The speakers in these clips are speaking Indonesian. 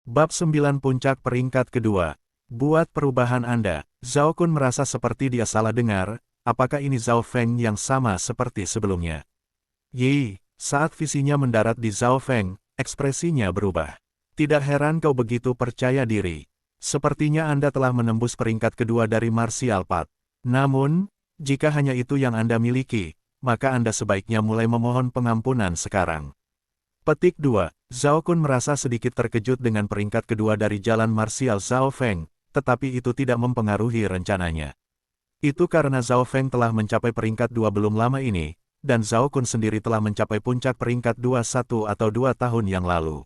Bab 9 Puncak Peringkat Kedua. Buat perubahan Anda. Zhao Kun merasa seperti dia salah dengar, apakah ini Zhao Feng yang sama seperti sebelumnya? Yi, saat visinya mendarat di Zhao Feng, ekspresinya berubah. Tidak heran kau begitu percaya diri. Sepertinya Anda telah menembus peringkat kedua dari Martial Path. Namun, jika hanya itu yang Anda miliki, maka Anda sebaiknya mulai memohon pengampunan sekarang. Petik 2. Zhao Kun merasa sedikit terkejut dengan peringkat kedua dari jalan marsial Zhao Feng, tetapi itu tidak mempengaruhi rencananya. Itu karena Zhao Feng telah mencapai peringkat 2 belum lama ini, dan Zhao Kun sendiri telah mencapai puncak peringkat 2 1 atau 2 tahun yang lalu.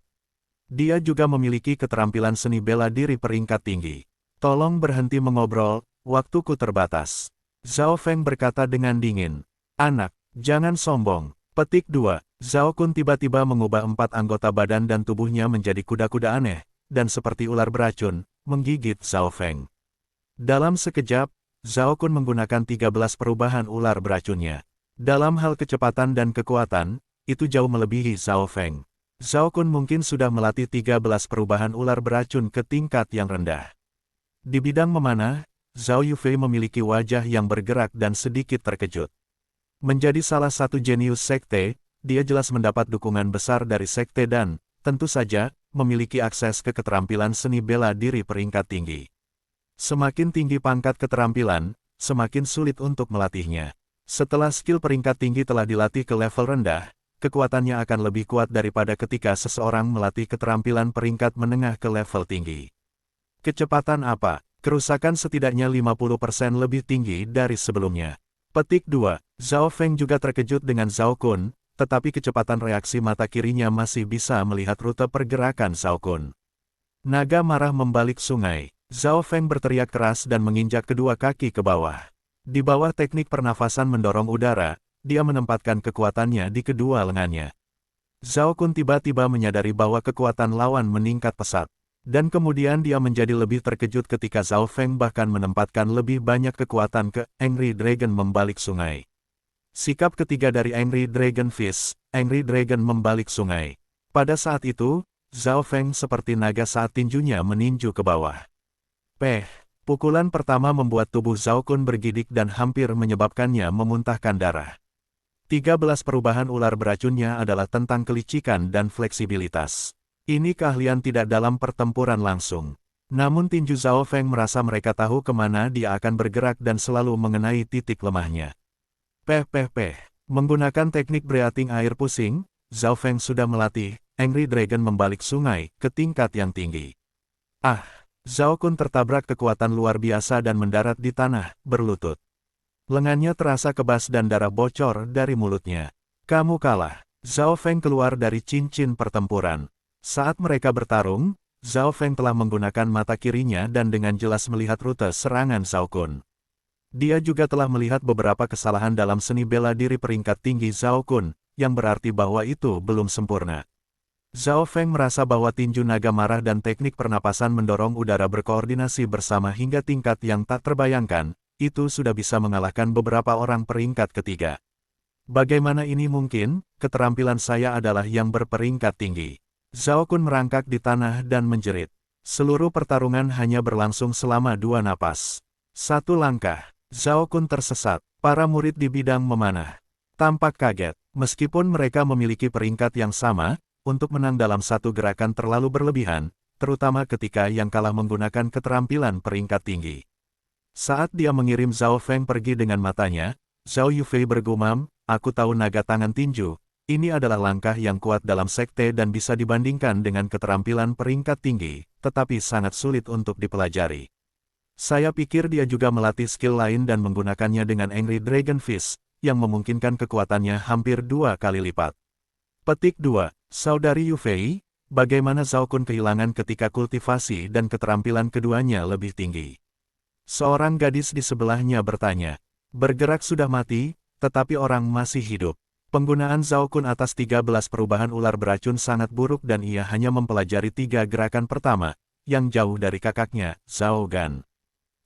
Dia juga memiliki keterampilan seni bela diri peringkat tinggi. Tolong berhenti mengobrol, waktuku terbatas. Zhao Feng berkata dengan dingin. Anak, jangan sombong. Petik 2. Zhao Kun tiba-tiba mengubah 4 anggota badan dan tubuhnya menjadi kuda-kuda aneh, dan seperti ular beracun, menggigit Zhao Feng. Dalam sekejap, Zhao Kun menggunakan 13 perubahan ular beracunnya. Dalam hal kecepatan dan kekuatan, itu jauh melebihi Zhao Feng. Zhao Kun mungkin sudah melatih 13 perubahan ular beracun ke tingkat yang rendah. Di bidang memanah, Zhao Yufei memiliki wajah yang bergerak dan sedikit terkejut. Menjadi salah satu jenius sekte, dia jelas mendapat dukungan besar dari sekte dan, tentu saja, memiliki akses ke keterampilan seni bela diri peringkat tinggi. Semakin tinggi pangkat keterampilan, semakin sulit untuk melatihnya. Setelah skill peringkat tinggi telah dilatih ke level rendah, kekuatannya akan lebih kuat daripada ketika seseorang melatih keterampilan peringkat menengah ke level tinggi. Kecepatan apa? Kerusakan setidaknya 50% lebih tinggi dari sebelumnya. Petik 2. Zhao Feng juga terkejut dengan Zhao Kun, tetapi kecepatan reaksi mata kirinya masih bisa melihat rute pergerakan Zhao Kun. Naga marah membalik sungai. Zhao Feng berteriak keras dan menginjak kedua kaki ke bawah. Di bawah teknik pernafasan mendorong udara, dia menempatkan kekuatannya di kedua lengannya. Zhao Kun tiba-tiba menyadari bahwa kekuatan lawan meningkat pesat. Dan kemudian dia menjadi lebih terkejut ketika Zhao Feng bahkan menempatkan lebih banyak kekuatan ke Angry Dragon membalik sungai. Sikap ketiga dari Angry Dragon Fist, Angry Dragon membalik sungai. Pada saat itu, Zhao Feng seperti naga saat tinjunya meninju ke bawah. Pukulan pertama membuat tubuh Zhao Kun bergidik dan hampir menyebabkannya memuntahkan darah. 13 perubahan ular beracunnya adalah tentang kelicikan dan fleksibilitas. Ini keahlian tidak dalam pertempuran langsung. Namun tinju Zhao Feng merasa mereka tahu kemana dia akan bergerak dan selalu mengenai titik lemahnya. Menggunakan teknik breathing air pusing, Zhao Feng sudah melatih Angry Dragon membalik sungai ke tingkat yang tinggi. Zhao Kun tertabrak kekuatan luar biasa dan mendarat di tanah, berlutut. Lengannya terasa kebas dan darah bocor dari mulutnya. Kamu kalah. Zhao Feng keluar dari cincin pertempuran. Saat mereka bertarung, Zhao Feng telah menggunakan mata kirinya dan dengan jelas melihat rute serangan Zhao Kun. Dia juga telah melihat beberapa kesalahan dalam seni bela diri peringkat tinggi Zhao Kun, yang berarti bahwa itu belum sempurna. Zhao Feng merasa bahwa tinju naga marah dan teknik pernapasan mendorong udara berkoordinasi bersama hingga tingkat yang tak terbayangkan, itu sudah bisa mengalahkan beberapa orang peringkat ketiga. Bagaimana ini mungkin? Keterampilan saya adalah yang berperingkat tinggi. Zhao Kun merangkak di tanah dan menjerit. Seluruh pertarungan hanya berlangsung selama 2 napas. 1 langkah. Zhao Kun tersesat. Para murid di bidang memanah tampak kaget. Meskipun mereka memiliki peringkat yang sama, untuk menang dalam satu gerakan terlalu berlebihan, terutama ketika yang kalah menggunakan keterampilan peringkat tinggi. Saat dia mengirim Zhao Feng pergi dengan matanya, Zhao Yufei bergumam, aku tahu naga tangan tinju. Ini adalah langkah yang kuat dalam sekte dan bisa dibandingkan dengan keterampilan peringkat tinggi, tetapi sangat sulit untuk dipelajari. Saya pikir dia juga melatih skill lain dan menggunakannya dengan Angry Dragon Fist, yang memungkinkan kekuatannya hampir 2 kali lipat. Petik 2. Saudari Yufei, bagaimana Zhao Kun kehilangan ketika kultivasi dan keterampilan keduanya lebih tinggi? Seorang gadis di sebelahnya bertanya. Bergerak sudah mati, tetapi orang masih hidup. Penggunaan Zhao Kun atas 13 perubahan ular beracun sangat buruk dan ia hanya mempelajari 3 gerakan pertama, yang jauh dari kakaknya, Zhao Gan.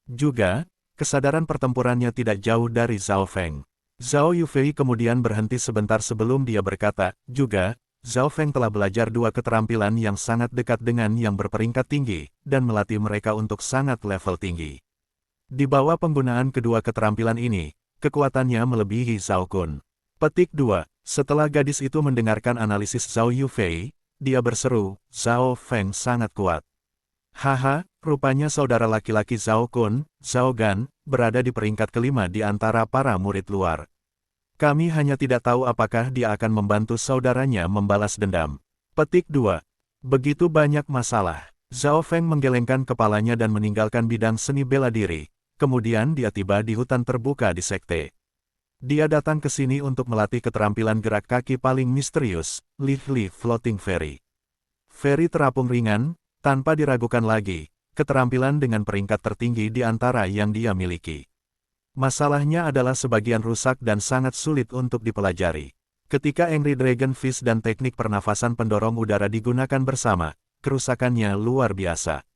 Juga, kesadaran pertempurannya tidak jauh dari Zhao Feng. Zhao Yufei kemudian berhenti sebentar sebelum dia berkata, juga, Zhao Feng telah belajar dua keterampilan yang sangat dekat dengan yang berperingkat tinggi, dan melatih mereka untuk sangat level tinggi. Di bawah penggunaan kedua keterampilan ini, kekuatannya melebihi Zhao Kun. Petik 2. Setelah gadis itu mendengarkan analisis Zhao Yufei, dia berseru, Zhao Feng sangat kuat. Haha, rupanya saudara laki-laki Zhao Kun, Zhao Gan, berada di peringkat kelima di antara para murid luar. Kami hanya tidak tahu apakah dia akan membantu saudaranya membalas dendam. Petik 2. Begitu banyak masalah. Zhao Feng menggelengkan kepalanya dan meninggalkan bidang seni bela diri. Kemudian dia tiba di hutan terbuka di sekte. Dia datang ke sini untuk melatih keterampilan gerak kaki paling misterius, Li Floating Fairy. Fairy terapung ringan, tanpa diragukan lagi, keterampilan dengan peringkat tertinggi di antara yang dia miliki. Masalahnya adalah sebagian rusak dan sangat sulit untuk dipelajari. Ketika Angry Dragon Fist dan teknik pernafasan pendorong udara digunakan bersama, kerusakannya luar biasa.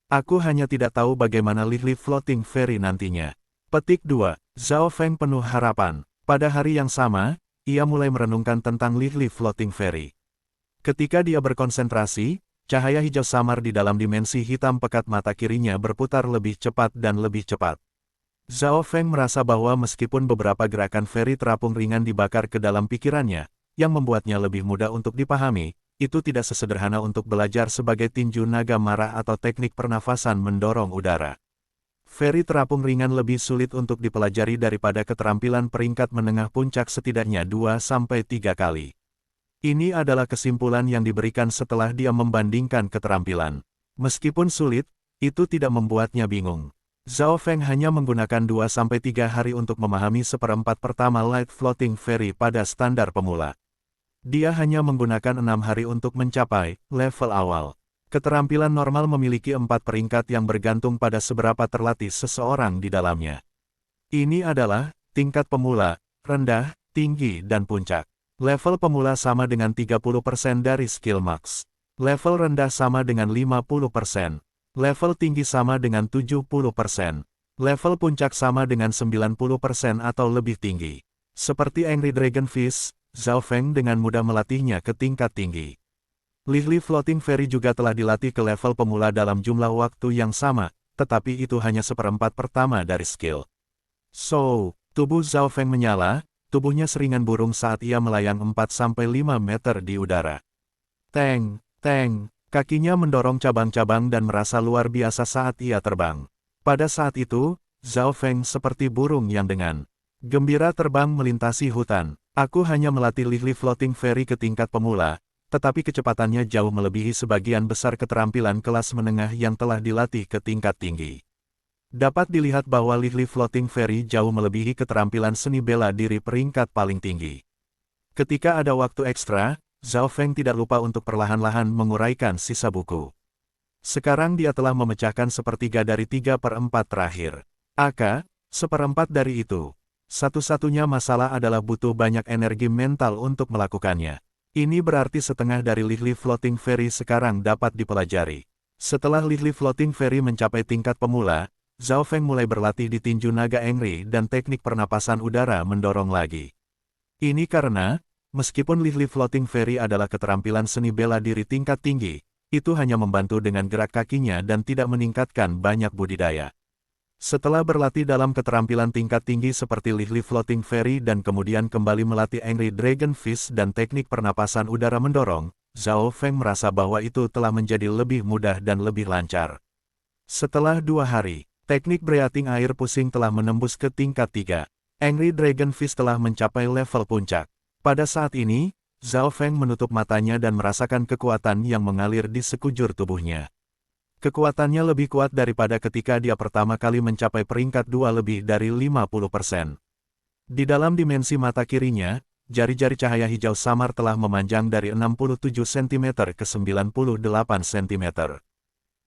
Aku hanya tidak tahu bagaimana Li Floating Fairy nantinya. Petik 2. Zhao Feng penuh harapan. Pada hari yang sama, ia mulai merenungkan tentang Li Floating Fairy. Ketika dia berkonsentrasi, cahaya hijau samar di dalam dimensi hitam pekat mata kirinya berputar lebih cepat dan lebih cepat. Zhao Feng merasa bahwa meskipun beberapa gerakan fairy terapung ringan dibakar ke dalam pikirannya, yang membuatnya lebih mudah untuk dipahami, itu tidak sesederhana untuk belajar sebagai tinju naga marah atau teknik pernafasan mendorong udara. Fairy terapung ringan lebih sulit untuk dipelajari daripada keterampilan peringkat menengah puncak setidaknya 2-3 kali. Ini adalah kesimpulan yang diberikan setelah dia membandingkan keterampilan. Meskipun sulit, itu tidak membuatnya bingung. Zhao Feng hanya menggunakan 2-3 hari untuk memahami seperempat pertama Light Floating Fairy pada standar pemula. Dia hanya menggunakan 6 hari untuk mencapai level awal. Keterampilan normal memiliki 4 peringkat yang bergantung pada seberapa terlatih seseorang di dalamnya. Ini adalah tingkat pemula, rendah, tinggi dan puncak. Level pemula sama dengan 30% dari skill max. Level rendah sama dengan 50%. Level tinggi sama dengan 70%. Level puncak sama dengan 90% atau lebih tinggi. Seperti Angry Dragon Fist, Zhao Feng dengan mudah melatihnya ke tingkat tinggi. Li Floating Fairy juga telah dilatih ke level pemula dalam jumlah waktu yang sama, tetapi itu hanya seperempat pertama dari skill. So, tubuh Zhao Feng menyala, tubuhnya seringan burung saat ia melayang 4-5 meter di udara. Teng, teng. Kakinya mendorong cabang-cabang dan merasa luar biasa saat ia terbang. Pada saat itu, Zhao Feng seperti burung yang dengan gembira terbang melintasi hutan. Aku hanya melatih Li Floating Fairy ke tingkat pemula, tetapi kecepatannya jauh melebihi sebagian besar keterampilan kelas menengah yang telah dilatih ke tingkat tinggi. Dapat dilihat bahwa Li Floating Fairy jauh melebihi keterampilan seni bela diri peringkat paling tinggi. Ketika ada waktu ekstra, Zhao Feng tidak lupa untuk perlahan-lahan menguraikan sisa buku. Sekarang dia telah memecahkan sepertiga dari 3/4 terakhir. Seperempat dari itu. Satu-satunya masalah adalah butuh banyak energi mental untuk melakukannya. Ini berarti setengah dari Li Floating Fairy sekarang dapat dipelajari. Setelah Li Floating Fairy mencapai tingkat pemula, Zhao Feng mulai berlatih di tinju naga Angry dan teknik pernapasan udara mendorong lagi. Ini karena, meskipun Li Floating Fairy adalah keterampilan seni bela diri tingkat tinggi, itu hanya membantu dengan gerak kakinya dan tidak meningkatkan banyak budidaya. Setelah berlatih dalam keterampilan tingkat tinggi seperti Li Floating Fairy dan kemudian kembali melatih Angry Dragon Fist dan teknik pernapasan udara mendorong, Zhao Feng merasa bahwa itu telah menjadi lebih mudah dan lebih lancar. Setelah 2 hari, teknik breathing air pusing telah menembus ke tingkat 3. Angry Dragon Fist telah mencapai level puncak. Pada saat ini, Zhao Feng menutup matanya dan merasakan kekuatan yang mengalir di sekujur tubuhnya. Kekuatannya lebih kuat daripada ketika dia pertama kali mencapai peringkat 2 lebih dari 50%. Di dalam dimensi mata kirinya, jari-jari cahaya hijau samar telah memanjang dari 67 cm ke 98 cm.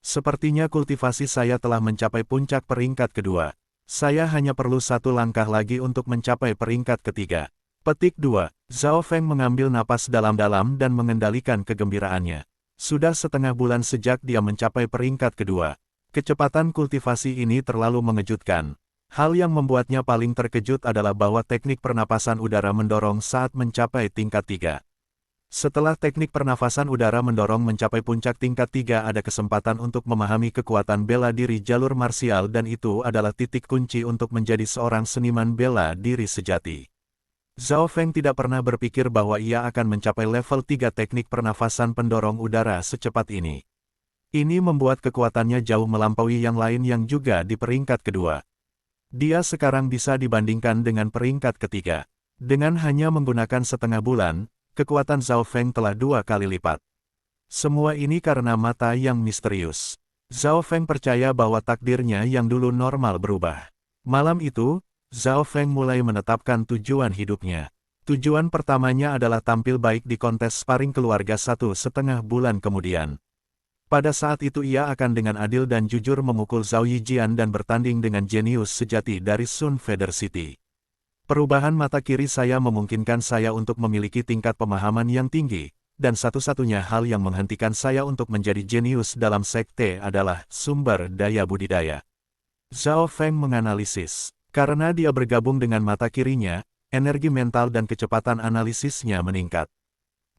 Sepertinya kultivasi saya telah mencapai puncak peringkat kedua. Saya hanya perlu 1 langkah lagi untuk mencapai peringkat ketiga. Petik 2. Zhao Feng mengambil napas dalam-dalam dan mengendalikan kegembiraannya. Sudah setengah bulan sejak dia mencapai peringkat kedua. Kecepatan kultivasi ini terlalu mengejutkan. Hal yang membuatnya paling terkejut adalah bahwa teknik pernapasan udara mendorong saat mencapai tingkat 3. Setelah teknik pernafasan udara mendorong mencapai puncak tingkat 3, ada kesempatan untuk memahami kekuatan bela diri jalur marsial dan itu adalah titik kunci untuk menjadi seorang seniman bela diri sejati. Zhao Feng tidak pernah berpikir bahwa ia akan mencapai level 3 teknik pernafasan pendorong udara secepat ini. Ini membuat kekuatannya jauh melampaui yang lain yang juga di peringkat kedua. Dia sekarang bisa dibandingkan dengan peringkat ketiga. Dengan hanya menggunakan setengah bulan, kekuatan Zhao Feng telah 2 kali lipat. Semua ini karena mata yang misterius. Zhao Feng percaya bahwa takdirnya yang dulu normal berubah. Malam itu, Zhao Feng mulai menetapkan tujuan hidupnya. Tujuan pertamanya adalah tampil baik di kontes sparring keluarga 1,5 bulan kemudian. Pada saat itu ia akan dengan adil dan jujur memukul Zhao Yijian dan bertanding dengan jenius sejati dari Sun Feather City. Perubahan mata kiri saya memungkinkan saya untuk memiliki tingkat pemahaman yang tinggi, dan satu-satunya hal yang menghentikan saya untuk menjadi jenius dalam sekte adalah sumber daya budidaya. Zhao Feng menganalisis. Karena dia bergabung dengan mata kirinya, energi mental dan kecepatan analisisnya meningkat.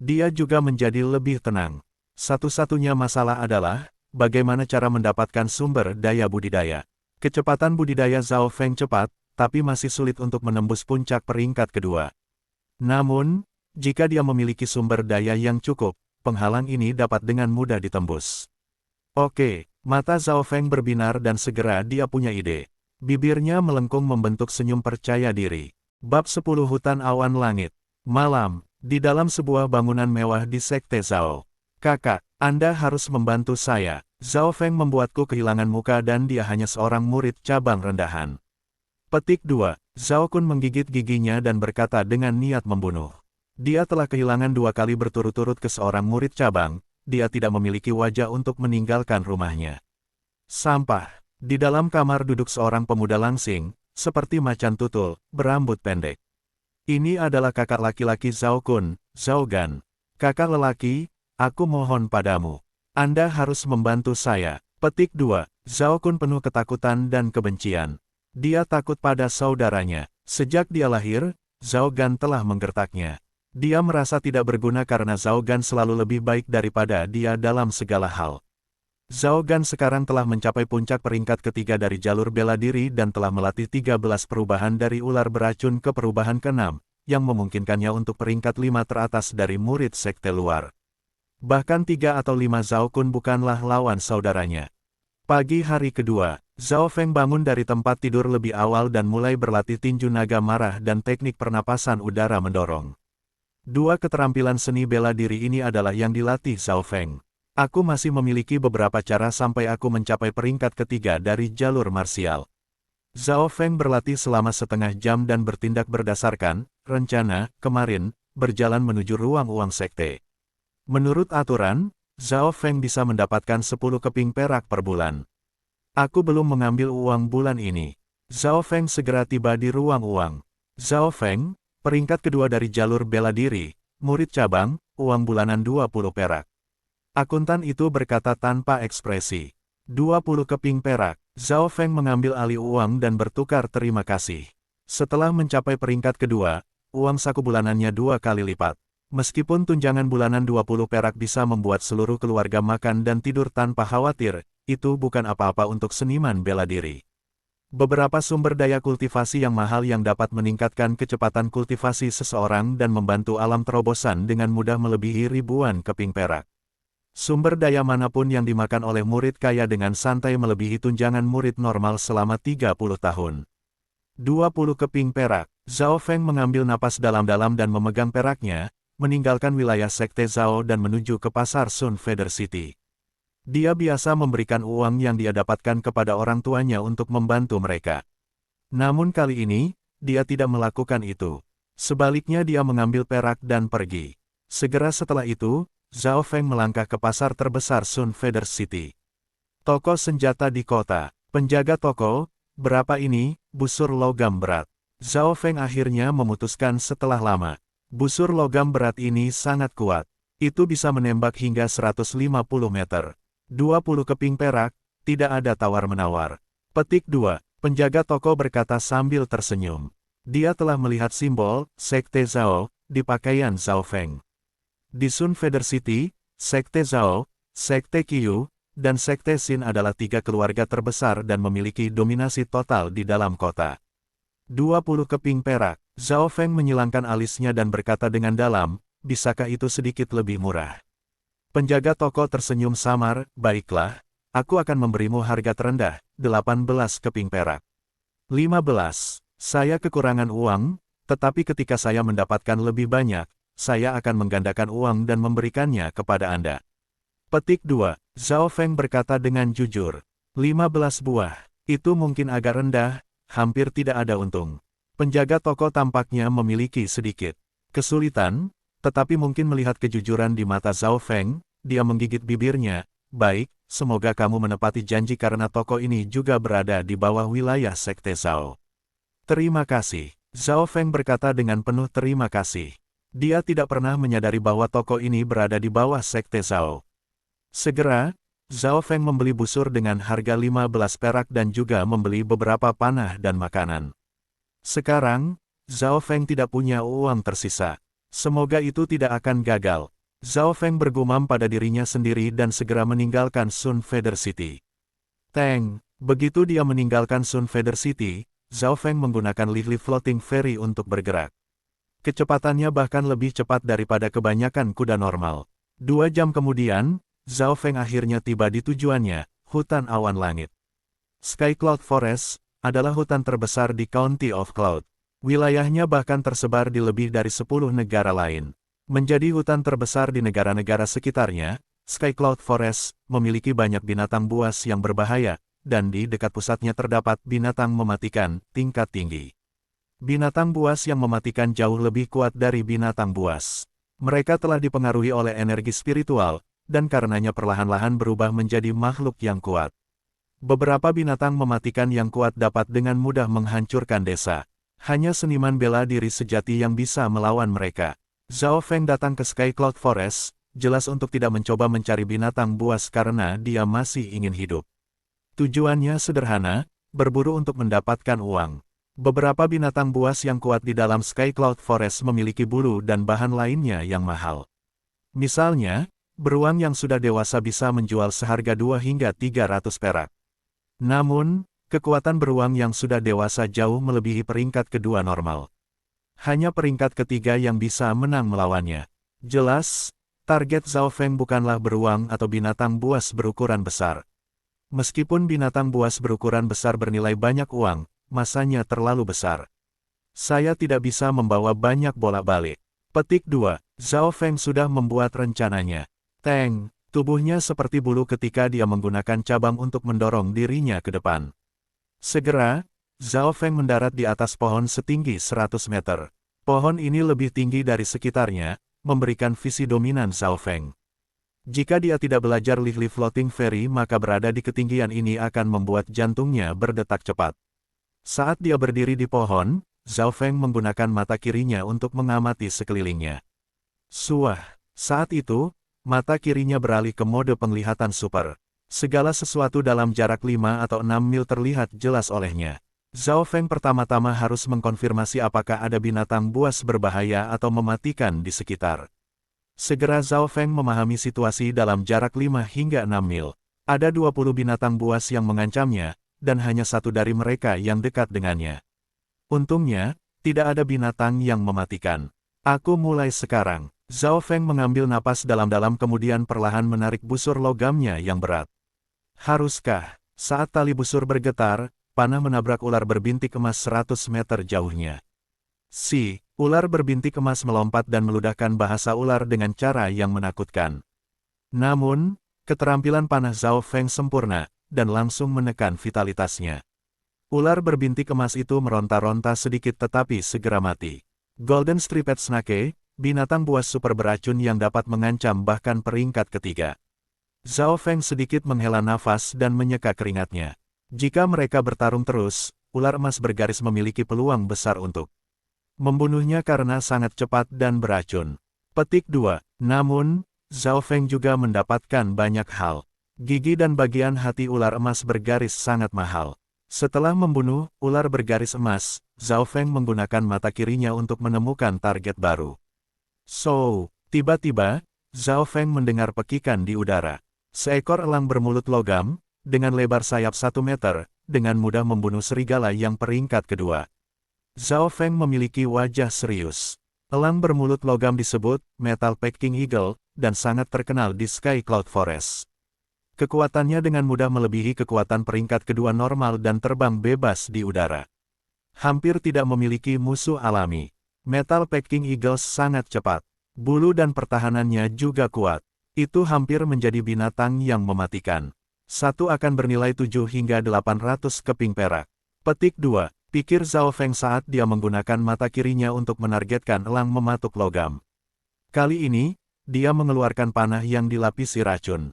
Dia juga menjadi lebih tenang. Satu-satunya masalah adalah, bagaimana cara mendapatkan sumber daya budidaya. Kecepatan budidaya Zhao Feng cepat, tapi masih sulit untuk menembus puncak peringkat kedua. Namun, jika dia memiliki sumber daya yang cukup, penghalang ini dapat dengan mudah ditembus. Oke, mata Zhao Feng berbinar dan segera dia punya ide. Bibirnya melengkung membentuk senyum percaya diri. Bab 10 Hutan Awan Langit. Malam, di dalam sebuah bangunan mewah di Sekte Zhao. Kakak, Anda harus membantu saya. Zhao Feng membuatku kehilangan muka dan dia hanya seorang murid cabang rendahan. Petik 2. Zhao Kun menggigit giginya dan berkata dengan niat membunuh. Dia telah kehilangan 2 kali berturut-turut ke seorang murid cabang, dia tidak memiliki wajah untuk meninggalkan rumahnya. Sampah. Di dalam kamar duduk seorang pemuda langsing, seperti macan tutul, berambut pendek. Ini adalah kakak laki-laki Zhao Kun, Zhao Gan. Kakak lelaki, aku mohon padamu. Anda harus membantu saya. Petik 2. Zhao Kun penuh ketakutan dan kebencian. Dia takut pada saudaranya. Sejak dia lahir, Zhao Gan telah menggertaknya. Dia merasa tidak berguna karena Zhao Gan selalu lebih baik daripada dia dalam segala hal. Zhao Gan sekarang telah mencapai puncak peringkat ketiga dari jalur bela diri dan telah melatih 13 perubahan dari ular beracun ke perubahan ke-6, yang memungkinkannya untuk peringkat 5 teratas dari murid sekte luar. Bahkan 3 atau 5 Zhao Kun bukanlah lawan saudaranya. Pagi hari kedua, Zhao Feng bangun dari tempat tidur lebih awal dan mulai berlatih tinju naga marah dan teknik pernapasan udara mendorong. 2 keterampilan seni bela diri ini adalah yang dilatih Zhao Feng. Aku masih memiliki beberapa cara sampai aku mencapai peringkat ketiga dari jalur marsial. Zhao Feng berlatih selama setengah jam dan bertindak berdasarkan rencana kemarin, berjalan menuju ruang uang sekte. Menurut aturan, Zhao Feng bisa mendapatkan 10 keping perak per bulan. Aku belum mengambil uang bulan ini. Zhao Feng segera tiba di ruang uang. Zhao Feng, peringkat kedua dari jalur bela diri, murid cabang, uang bulanan 20 perak. Akuntan itu berkata tanpa ekspresi. 20 keping perak. Zhao Feng mengambil alih uang dan bertukar terima kasih. Setelah mencapai peringkat kedua, uang saku bulanannya 2 kali lipat. Meskipun tunjangan bulanan 20 perak bisa membuat seluruh keluarga makan dan tidur tanpa khawatir, itu bukan apa-apa untuk seniman bela diri. Beberapa sumber daya kultivasi yang mahal yang dapat meningkatkan kecepatan kultivasi seseorang dan membantu alam terobosan dengan mudah melebihi ribuan keping perak. Sumber daya manapun yang dimakan oleh murid kaya dengan santai melebihi tunjangan murid normal selama 30 tahun. 20 keping perak. Zhao Feng mengambil napas dalam-dalam dan memegang peraknya, meninggalkan wilayah sekte Zhao dan menuju ke pasar Sun Feather City. Dia biasa memberikan uang yang dia dapatkan kepada orang tuanya untuk membantu mereka. Namun kali ini, dia tidak melakukan itu. Sebaliknya dia mengambil perak dan pergi. Segera setelah itu, Zhao Feng melangkah ke pasar terbesar Sun Feather City. Toko senjata di kota. Penjaga toko, berapa ini, busur logam berat. Zhao Feng akhirnya memutuskan setelah lama. Busur logam berat ini sangat kuat. Itu bisa menembak hingga 150 meter. 20 keping perak, tidak ada tawar-menawar. Petik 2. Penjaga toko berkata sambil tersenyum. Dia telah melihat simbol, Sekte Zhao, di pakaian Zhao Feng. Di Sun Feather City, Sekte Zhao, Sekte Qiu, dan Sekte Xin adalah 3 keluarga terbesar dan memiliki dominasi total di dalam kota. 20 keping perak. Zhao Feng menyilangkan alisnya dan berkata dengan dalam, bisakah itu sedikit lebih murah? Penjaga toko tersenyum samar, baiklah, aku akan memberimu harga terendah, 18 keping perak. 15. Saya kekurangan uang, tetapi ketika saya mendapatkan lebih banyak, saya akan menggandakan uang dan memberikannya kepada Anda. Petik 2. Zhao Feng berkata dengan jujur. 15 buah. Itu mungkin agak rendah, hampir tidak ada untung. Penjaga toko tampaknya memiliki sedikit kesulitan, tetapi mungkin melihat kejujuran di mata Zhao Feng, dia menggigit bibirnya. Baik, semoga kamu menepati janji karena toko ini juga berada di bawah wilayah Sekte Zhao. Terima kasih. Zhao Feng berkata dengan penuh terima kasih. Dia tidak pernah menyadari bahwa toko ini berada di bawah Sekte Zhao. Segera, Zhao Feng membeli busur dengan harga 15 perak dan juga membeli beberapa panah dan makanan. Sekarang, Zhao Feng tidak punya uang tersisa. Semoga itu tidak akan gagal. Zhao Feng bergumam pada dirinya sendiri dan segera meninggalkan Sun Feather City. Teng, begitu dia meninggalkan Sun Feather City, Zhao Feng menggunakan Li Floating Ferry untuk bergerak. Kecepatannya bahkan lebih cepat daripada kebanyakan kuda normal. 2 jam kemudian, Zhao Feng akhirnya tiba di tujuannya, hutan awan langit. Sky Cloud Forest adalah hutan terbesar di County of Cloud. Wilayahnya bahkan tersebar di lebih dari 10 negara lain. Menjadi hutan terbesar di negara-negara sekitarnya, Sky Cloud Forest memiliki banyak binatang buas yang berbahaya, dan di dekat pusatnya terdapat binatang mematikan tingkat tinggi. Binatang buas yang mematikan jauh lebih kuat dari binatang buas. Mereka telah dipengaruhi oleh energi spiritual, dan karenanya perlahan-lahan berubah menjadi makhluk yang kuat. Beberapa binatang mematikan yang kuat dapat dengan mudah menghancurkan desa. Hanya seniman bela diri sejati yang bisa melawan mereka. Zhao Feng datang ke Sky Cloud Forest, jelas untuk tidak mencoba mencari binatang buas karena dia masih ingin hidup. Tujuannya sederhana, berburu untuk mendapatkan uang. Beberapa binatang buas yang kuat di dalam Sky Cloud Forest memiliki bulu dan bahan lainnya yang mahal. Misalnya, beruang yang sudah dewasa bisa menjual seharga 2 hingga 300 perak. Namun, kekuatan beruang yang sudah dewasa jauh melebihi peringkat kedua normal. Hanya peringkat ketiga yang bisa menang melawannya. Jelas, target Zhao Feng bukanlah beruang atau binatang buas berukuran besar. Meskipun binatang buas berukuran besar bernilai banyak uang, masanya terlalu besar. Saya tidak bisa membawa banyak bolak-balik. Petik 2. Zhao Feng sudah membuat rencananya. Teng, tubuhnya seperti bulu ketika dia menggunakan cabang untuk mendorong dirinya ke depan. Segera, Zhao Feng mendarat di atas pohon setinggi 100 meter. Pohon ini lebih tinggi dari sekitarnya, memberikan visi dominan Zhao Feng. Jika dia tidak belajar Li Floating Ferry maka berada di ketinggian ini akan membuat jantungnya berdetak cepat. Saat dia berdiri di pohon, Zhao Feng menggunakan mata kirinya untuk mengamati sekelilingnya. Suah, saat itu, mata kirinya beralih ke mode penglihatan super. Segala sesuatu dalam jarak 5 atau 6 mil terlihat jelas olehnya. Zhao Feng pertama-tama harus mengkonfirmasi apakah ada binatang buas berbahaya atau mematikan di sekitar. Segera Zhao Feng memahami situasi dalam jarak 5 hingga 6 mil. Ada 20 binatang buas yang mengancamnya, dan hanya satu dari mereka yang dekat dengannya. Untungnya, tidak ada binatang yang mematikan. Aku mulai sekarang. Zhao Feng mengambil napas dalam-dalam kemudian perlahan menarik busur logamnya yang berat. Haruskah? Saat tali busur bergetar, panah menabrak ular berbintik emas 100 meter jauhnya. Ular berbintik emas melompat dan meludahkan bahasa ular dengan cara yang menakutkan. Namun, keterampilan panah Zhao Feng sempurna, dan langsung menekan vitalitasnya. Ular berbintik emas itu meronta-ronta sedikit tetapi segera mati. Golden Striped Snake, binatang buas super beracun yang dapat mengancam bahkan peringkat ketiga. Zhao Feng sedikit menghela nafas dan menyeka keringatnya. Jika mereka bertarung terus, ular emas bergaris memiliki peluang besar untuk membunuhnya karena sangat cepat dan beracun. Petik 2. Namun, Zhao Feng juga mendapatkan banyak hal. Gigi dan bagian hati ular emas bergaris sangat mahal. Setelah membunuh ular bergaris emas, Zhao Feng menggunakan mata kirinya untuk menemukan target baru. Tiba-tiba, Zhao Feng mendengar pekikan di udara. Seekor elang bermulut logam, dengan lebar sayap 1 meter, dengan mudah membunuh serigala yang peringkat kedua. Zhao Feng memiliki wajah serius. Elang bermulut logam disebut Metal Peking Eagle, dan sangat terkenal di Sky Cloud Forest. Kekuatannya dengan mudah melebihi kekuatan peringkat kedua normal dan terbang bebas di udara. Hampir tidak memiliki musuh alami. Metal Peking Eagles sangat cepat. Bulu dan pertahanannya juga kuat. Itu hampir menjadi binatang yang mematikan. Satu akan bernilai 7 hingga 800 keping perak. Petik 2. Pikir Zhao Feng saat dia menggunakan mata kirinya untuk menargetkan elang mematuk logam. Kali ini, dia mengeluarkan panah yang dilapisi racun.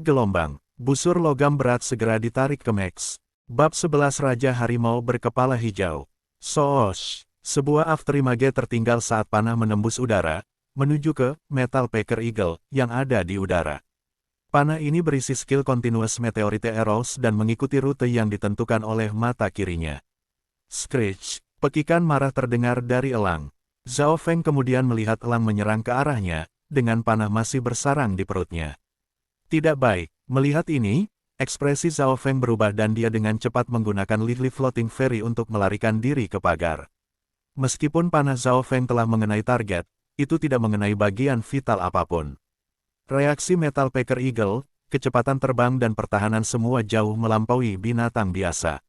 Gelombang. Busur logam berat segera ditarik ke Max. Bab 11 Raja Harimau Berkepala Hijau. Soosh. Sebuah afterimage tertinggal saat panah menembus udara, menuju ke Metal Peker Eagle yang ada di udara. Panah ini berisi skill Continuous Meteorite Arrows dan mengikuti rute yang ditentukan oleh mata kirinya. Screech, pekikan marah terdengar dari elang. Zhao Feng kemudian melihat elang menyerang ke arahnya, dengan panah masih bersarang di perutnya. Tidak baik, melihat ini, ekspresi Zhao Feng berubah dan dia dengan cepat menggunakan Lively Floating Fairy untuk melarikan diri ke pagar. Meskipun panah Zhao Feng telah mengenai target, itu tidak mengenai bagian vital apapun. Reaksi Metal Peker Eagle, kecepatan terbang dan pertahanan semua jauh melampaui binatang biasa.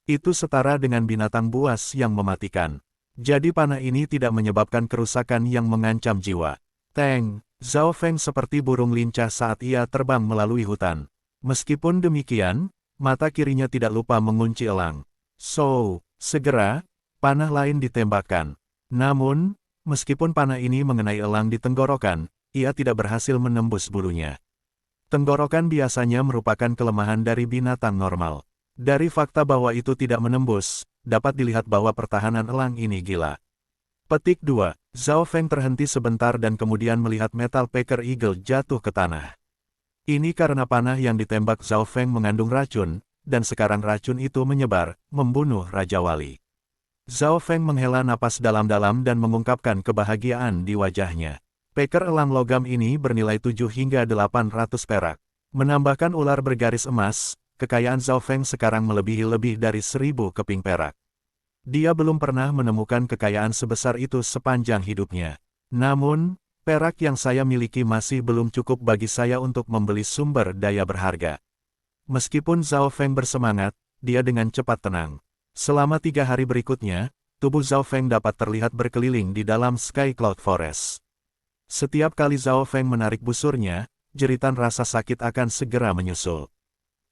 Itu setara dengan binatang buas yang mematikan. Jadi panah ini tidak menyebabkan kerusakan yang mengancam jiwa. Teng, Zhao Feng seperti burung lincah saat ia terbang melalui hutan. Meskipun demikian, mata kirinya tidak lupa mengunci elang. Segera, panah lain ditembakkan. Namun, meskipun panah ini mengenai elang di tenggorokan, ia tidak berhasil menembus bulunya. Tenggorokan biasanya merupakan kelemahan dari binatang normal. Dari fakta bahwa itu tidak menembus, dapat dilihat bahwa pertahanan elang ini gila. Petik 2. Zhao Feng terhenti sebentar dan kemudian melihat Metal Peker Eagle jatuh ke tanah. Ini karena panah yang ditembak Zhao Feng mengandung racun, dan sekarang racun itu menyebar, membunuh Raja Wali. Zhao Feng menghela napas dalam-dalam dan mengungkapkan kebahagiaan di wajahnya. Peker elang logam ini bernilai 7 hingga 800 perak. Menambahkan ular bergaris emas, kekayaan Zhao Feng sekarang melebihi lebih dari 1000 keping perak. Dia belum pernah menemukan kekayaan sebesar itu sepanjang hidupnya. Namun, perak yang saya miliki masih belum cukup bagi saya untuk membeli sumber daya berharga. Meskipun Zhao Feng bersemangat, dia dengan cepat tenang. Selama 3 hari berikutnya, tubuh Zhao Feng dapat terlihat berkeliling di dalam Sky Cloud Forest. Setiap kali Zhao Feng menarik busurnya, jeritan rasa sakit akan segera menyusul.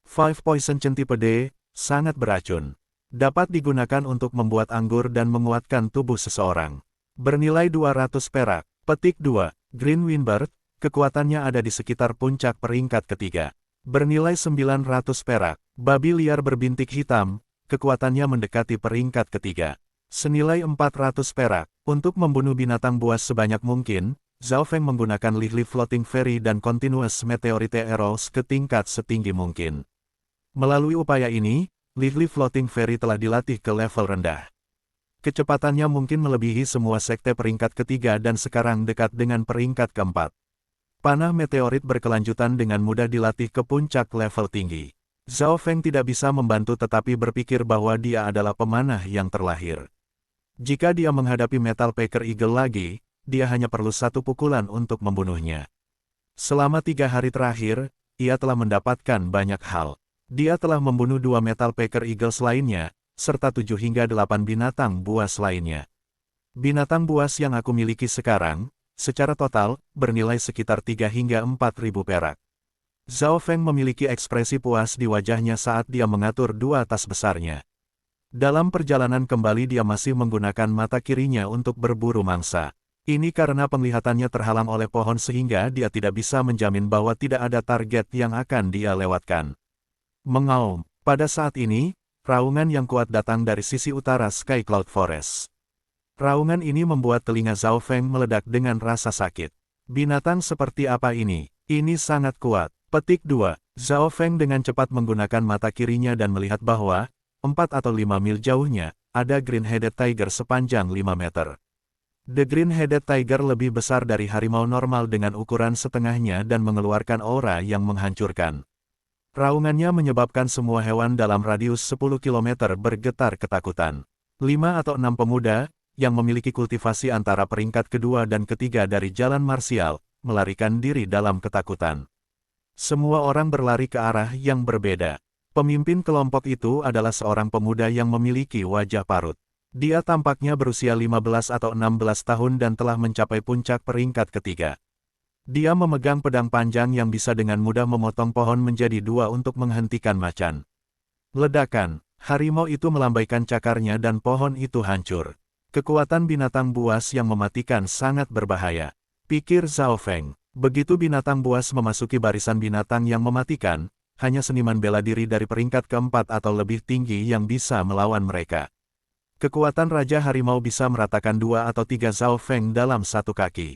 5 Poison Centipede, sangat beracun. Dapat digunakan untuk membuat anggur dan menguatkan tubuh seseorang. Bernilai 200 perak. Petik 2. Green Windbird, kekuatannya ada di sekitar puncak peringkat ketiga. Bernilai 900 perak. Babi liar berbintik hitam, kekuatannya mendekati peringkat ketiga. Senilai 400 perak. Untuk membunuh binatang buas sebanyak mungkin, Zhao Feng menggunakan Lively Floating Fairy dan Continuous Meteorite Arrows ke tingkat setinggi mungkin. Melalui upaya ini, Lively Floating Fairy telah dilatih ke level rendah. Kecepatannya mungkin melebihi semua sekte peringkat ketiga dan sekarang dekat dengan peringkat keempat. Panah meteorit berkelanjutan dengan mudah dilatih ke puncak level tinggi. Zhao Feng tidak bisa membantu tetapi berpikir bahwa dia adalah pemanah yang terlahir. Jika dia menghadapi Metal Peker Eagle lagi, dia hanya perlu 1 pukulan untuk membunuhnya. Selama 3 hari terakhir, ia telah mendapatkan banyak hal. Dia telah membunuh 2 Metal Peker Eagles lainnya, serta 7 hingga 8 binatang buas lainnya. Binatang buas yang aku miliki sekarang, secara total, bernilai sekitar 3 hingga 4.000 perak. Zhao Feng memiliki ekspresi puas di wajahnya saat dia mengatur 2 tas besarnya. Dalam perjalanan kembali dia masih menggunakan mata kirinya untuk berburu mangsa. Ini karena penglihatannya terhalang oleh pohon sehingga dia tidak bisa menjamin bahwa tidak ada target yang akan dia lewatkan. Mengaum, pada saat ini, raungan yang kuat datang dari sisi utara Sky Cloud Forest. Raungan ini membuat telinga Zhao Feng meledak dengan rasa sakit. Binatang seperti apa ini? Ini sangat kuat. Petik 2. Zhao Feng dengan cepat menggunakan mata kirinya dan melihat bahwa, 4 atau 5 mil jauhnya, ada Green-Headed Tiger sepanjang 5 meter. The Green-Headed Tiger lebih besar dari harimau normal dengan ukuran setengahnya dan mengeluarkan aura yang menghancurkan. Raungannya menyebabkan semua hewan dalam radius 10 km bergetar ketakutan. 5 atau 6 pemuda, yang memiliki kultivasi antara peringkat kedua dan ketiga dari jalan marsial, melarikan diri dalam ketakutan. Semua orang berlari ke arah yang berbeda. Pemimpin kelompok itu adalah seorang pemuda yang memiliki wajah parut. Dia tampaknya berusia 15 atau 16 tahun dan telah mencapai puncak peringkat ketiga. Dia memegang pedang panjang yang bisa dengan mudah memotong pohon menjadi dua untuk menghentikan macan. Ledakan, harimau itu melambaikan cakarnya dan pohon itu hancur. Kekuatan binatang buas yang mematikan sangat berbahaya, pikir Zhao Feng. Begitu binatang buas memasuki barisan binatang yang mematikan, hanya seniman bela diri dari peringkat keempat atau lebih tinggi yang bisa melawan mereka. Kekuatan Raja Harimau bisa meratakan 2 atau 3 Zhao Feng dalam satu kaki.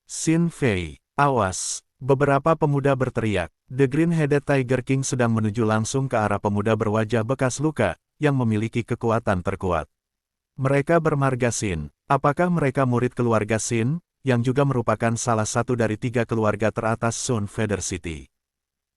Xin Fei, awas! Beberapa pemuda berteriak. The Green-Headed Tiger King sedang menuju langsung ke arah pemuda berwajah bekas luka, yang memiliki kekuatan terkuat. Mereka bermarga Xin. Apakah mereka murid keluarga Xin, yang juga merupakan salah satu dari 3 keluarga teratas Sun Feather City?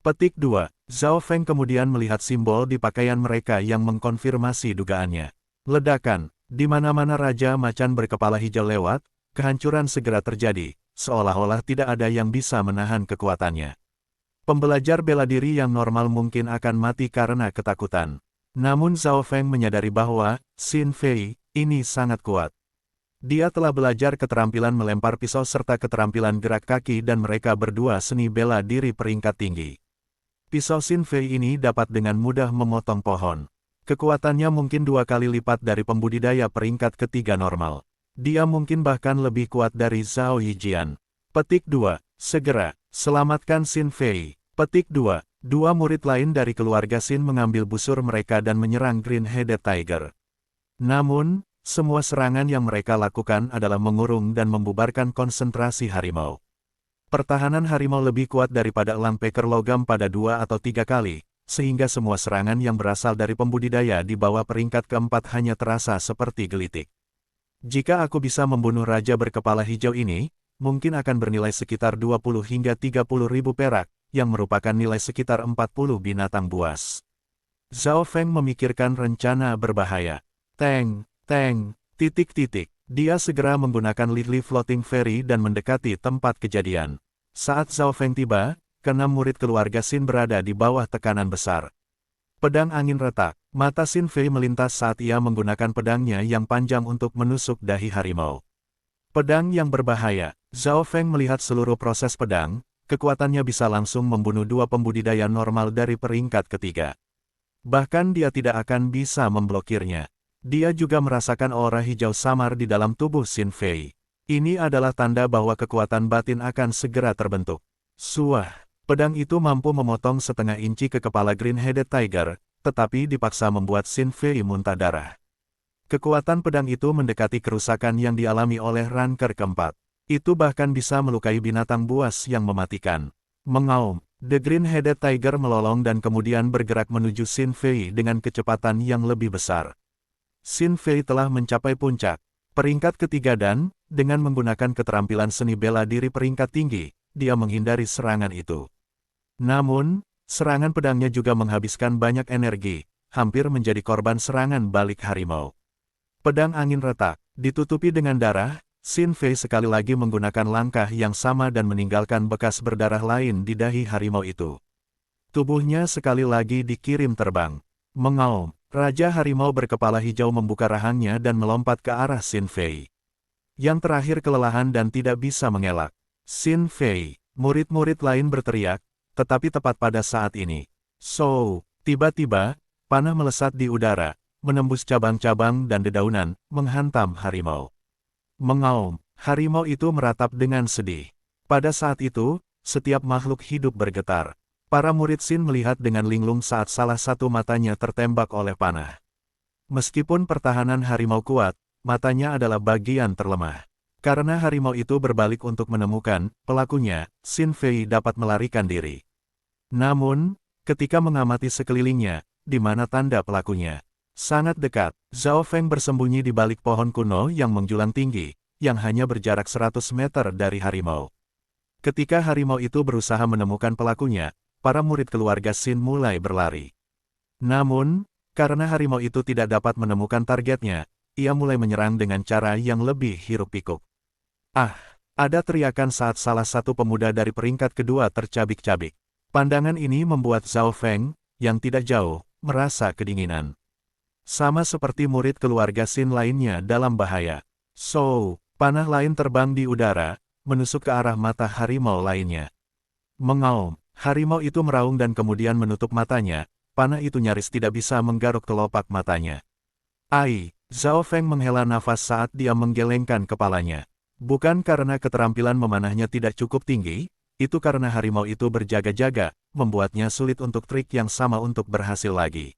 Petik 2. Zhao Feng kemudian melihat simbol di pakaian mereka yang mengkonfirmasi dugaannya. Ledakan, di mana-mana Raja Macan berkepala hijau lewat, kehancuran segera terjadi, seolah-olah tidak ada yang bisa menahan kekuatannya. Pembelajar bela diri yang normal mungkin akan mati karena ketakutan. Namun Zhao Feng menyadari bahwa, Xin Fei, ini sangat kuat. Dia telah belajar keterampilan melempar pisau serta keterampilan gerak kaki dan mereka berdua seni bela diri peringkat tinggi. Pisau Xin Fei ini dapat dengan mudah memotong pohon. Kekuatannya mungkin 2 kali lipat dari pembudidaya peringkat ketiga normal. Dia mungkin bahkan lebih kuat dari Zhao Yijian. Petik 2. Segera, selamatkan Xin Fei. Petik 2. 2 murid lain dari keluarga Xin mengambil busur mereka dan menyerang Green-Headed Tiger. Namun, semua serangan yang mereka lakukan adalah mengurung dan membubarkan konsentrasi harimau. Pertahanan harimau lebih kuat daripada elang peker logam pada 2 atau 3 kali. Sehingga semua serangan yang berasal dari pembudidaya di bawah peringkat keempat hanya terasa seperti gelitik. Jika aku bisa membunuh raja berkepala hijau ini, mungkin akan bernilai sekitar 20 hingga 30 ribu perak, yang merupakan nilai sekitar 40 binatang buas. Zhao Feng memikirkan rencana berbahaya. Teng, teng, titik. Dia segera menggunakan Lily Floating Fairy dan mendekati tempat kejadian. Saat Zhao Feng tiba, ke-6 murid keluarga Xin berada di bawah tekanan besar. Pedang angin retak, mata Xin Fei melintas saat ia menggunakan pedangnya yang panjang untuk menusuk dahi harimau. Pedang yang berbahaya, Zhao Feng melihat seluruh proses pedang, kekuatannya bisa langsung membunuh 2 pembudidaya normal dari peringkat ketiga. Bahkan dia tidak akan bisa memblokirnya. Dia juga merasakan aura hijau samar di dalam tubuh Xin Fei. Ini adalah tanda bahwa kekuatan batin akan segera terbentuk. Suah! Pedang itu mampu memotong setengah inci ke kepala Green-Headed Tiger, tetapi dipaksa membuat Xin Fei muntah darah. Kekuatan pedang itu mendekati kerusakan yang dialami oleh ranker keempat. Itu bahkan bisa melukai binatang buas yang mematikan. Mengaum, The Green-Headed Tiger melolong dan kemudian bergerak menuju Xin Fei dengan kecepatan yang lebih besar. Xin Fei telah mencapai puncak, peringkat ketiga dan, dengan menggunakan keterampilan seni bela diri peringkat tinggi, dia menghindari serangan itu. Namun, serangan pedangnya juga menghabiskan banyak energi, hampir menjadi korban serangan balik harimau. Pedang angin retak, ditutupi dengan darah, Xin Fei sekali lagi menggunakan langkah yang sama dan meninggalkan bekas berdarah lain di dahi harimau itu. Tubuhnya sekali lagi dikirim terbang. Mengaum, Raja Harimau berkepala hijau membuka rahangnya dan melompat ke arah Xin Fei. Yang terakhir kelelahan dan tidak bisa mengelak. Xin Fei, murid-murid lain berteriak, tetapi tepat pada saat ini. Tiba-tiba, panah melesat di udara, menembus cabang-cabang dan dedaunan, menghantam harimau. Mengaum, harimau itu meratap dengan sedih. Pada saat itu, setiap makhluk hidup bergetar. Para murid Xin melihat dengan linglung saat salah satu matanya tertembak oleh panah. Meskipun pertahanan harimau kuat, matanya adalah bagian terlemah. Karena harimau itu berbalik untuk menemukan pelakunya, Xin Fei dapat melarikan diri. Namun, ketika mengamati sekelilingnya, di mana tanda pelakunya? Sangat dekat, Zhao Feng bersembunyi di balik pohon kuno yang menjulang tinggi, yang hanya berjarak 100 meter dari harimau. Ketika harimau itu berusaha menemukan pelakunya, para murid keluarga Shin mulai berlari. Namun, karena harimau itu tidak dapat menemukan targetnya, ia mulai menyerang dengan cara yang lebih hiruk-pikuk. Ah! Ada teriakan saat salah satu pemuda dari peringkat kedua tercabik-cabik. Pandangan ini membuat Zhao Feng, yang tidak jauh, merasa kedinginan. Sama seperti murid keluarga Shin lainnya dalam bahaya. So, panah lain terbang di udara, menusuk ke arah mata harimau lainnya. Mengaum, harimau itu meraung dan kemudian menutup matanya, panah itu nyaris tidak bisa menggaruk kelopak matanya. Ai, Zhao Feng menghela nafas saat dia menggelengkan kepalanya. Bukan karena keterampilan memanahnya tidak cukup tinggi, itu karena harimau itu berjaga-jaga, membuatnya sulit untuk trik yang sama untuk berhasil lagi.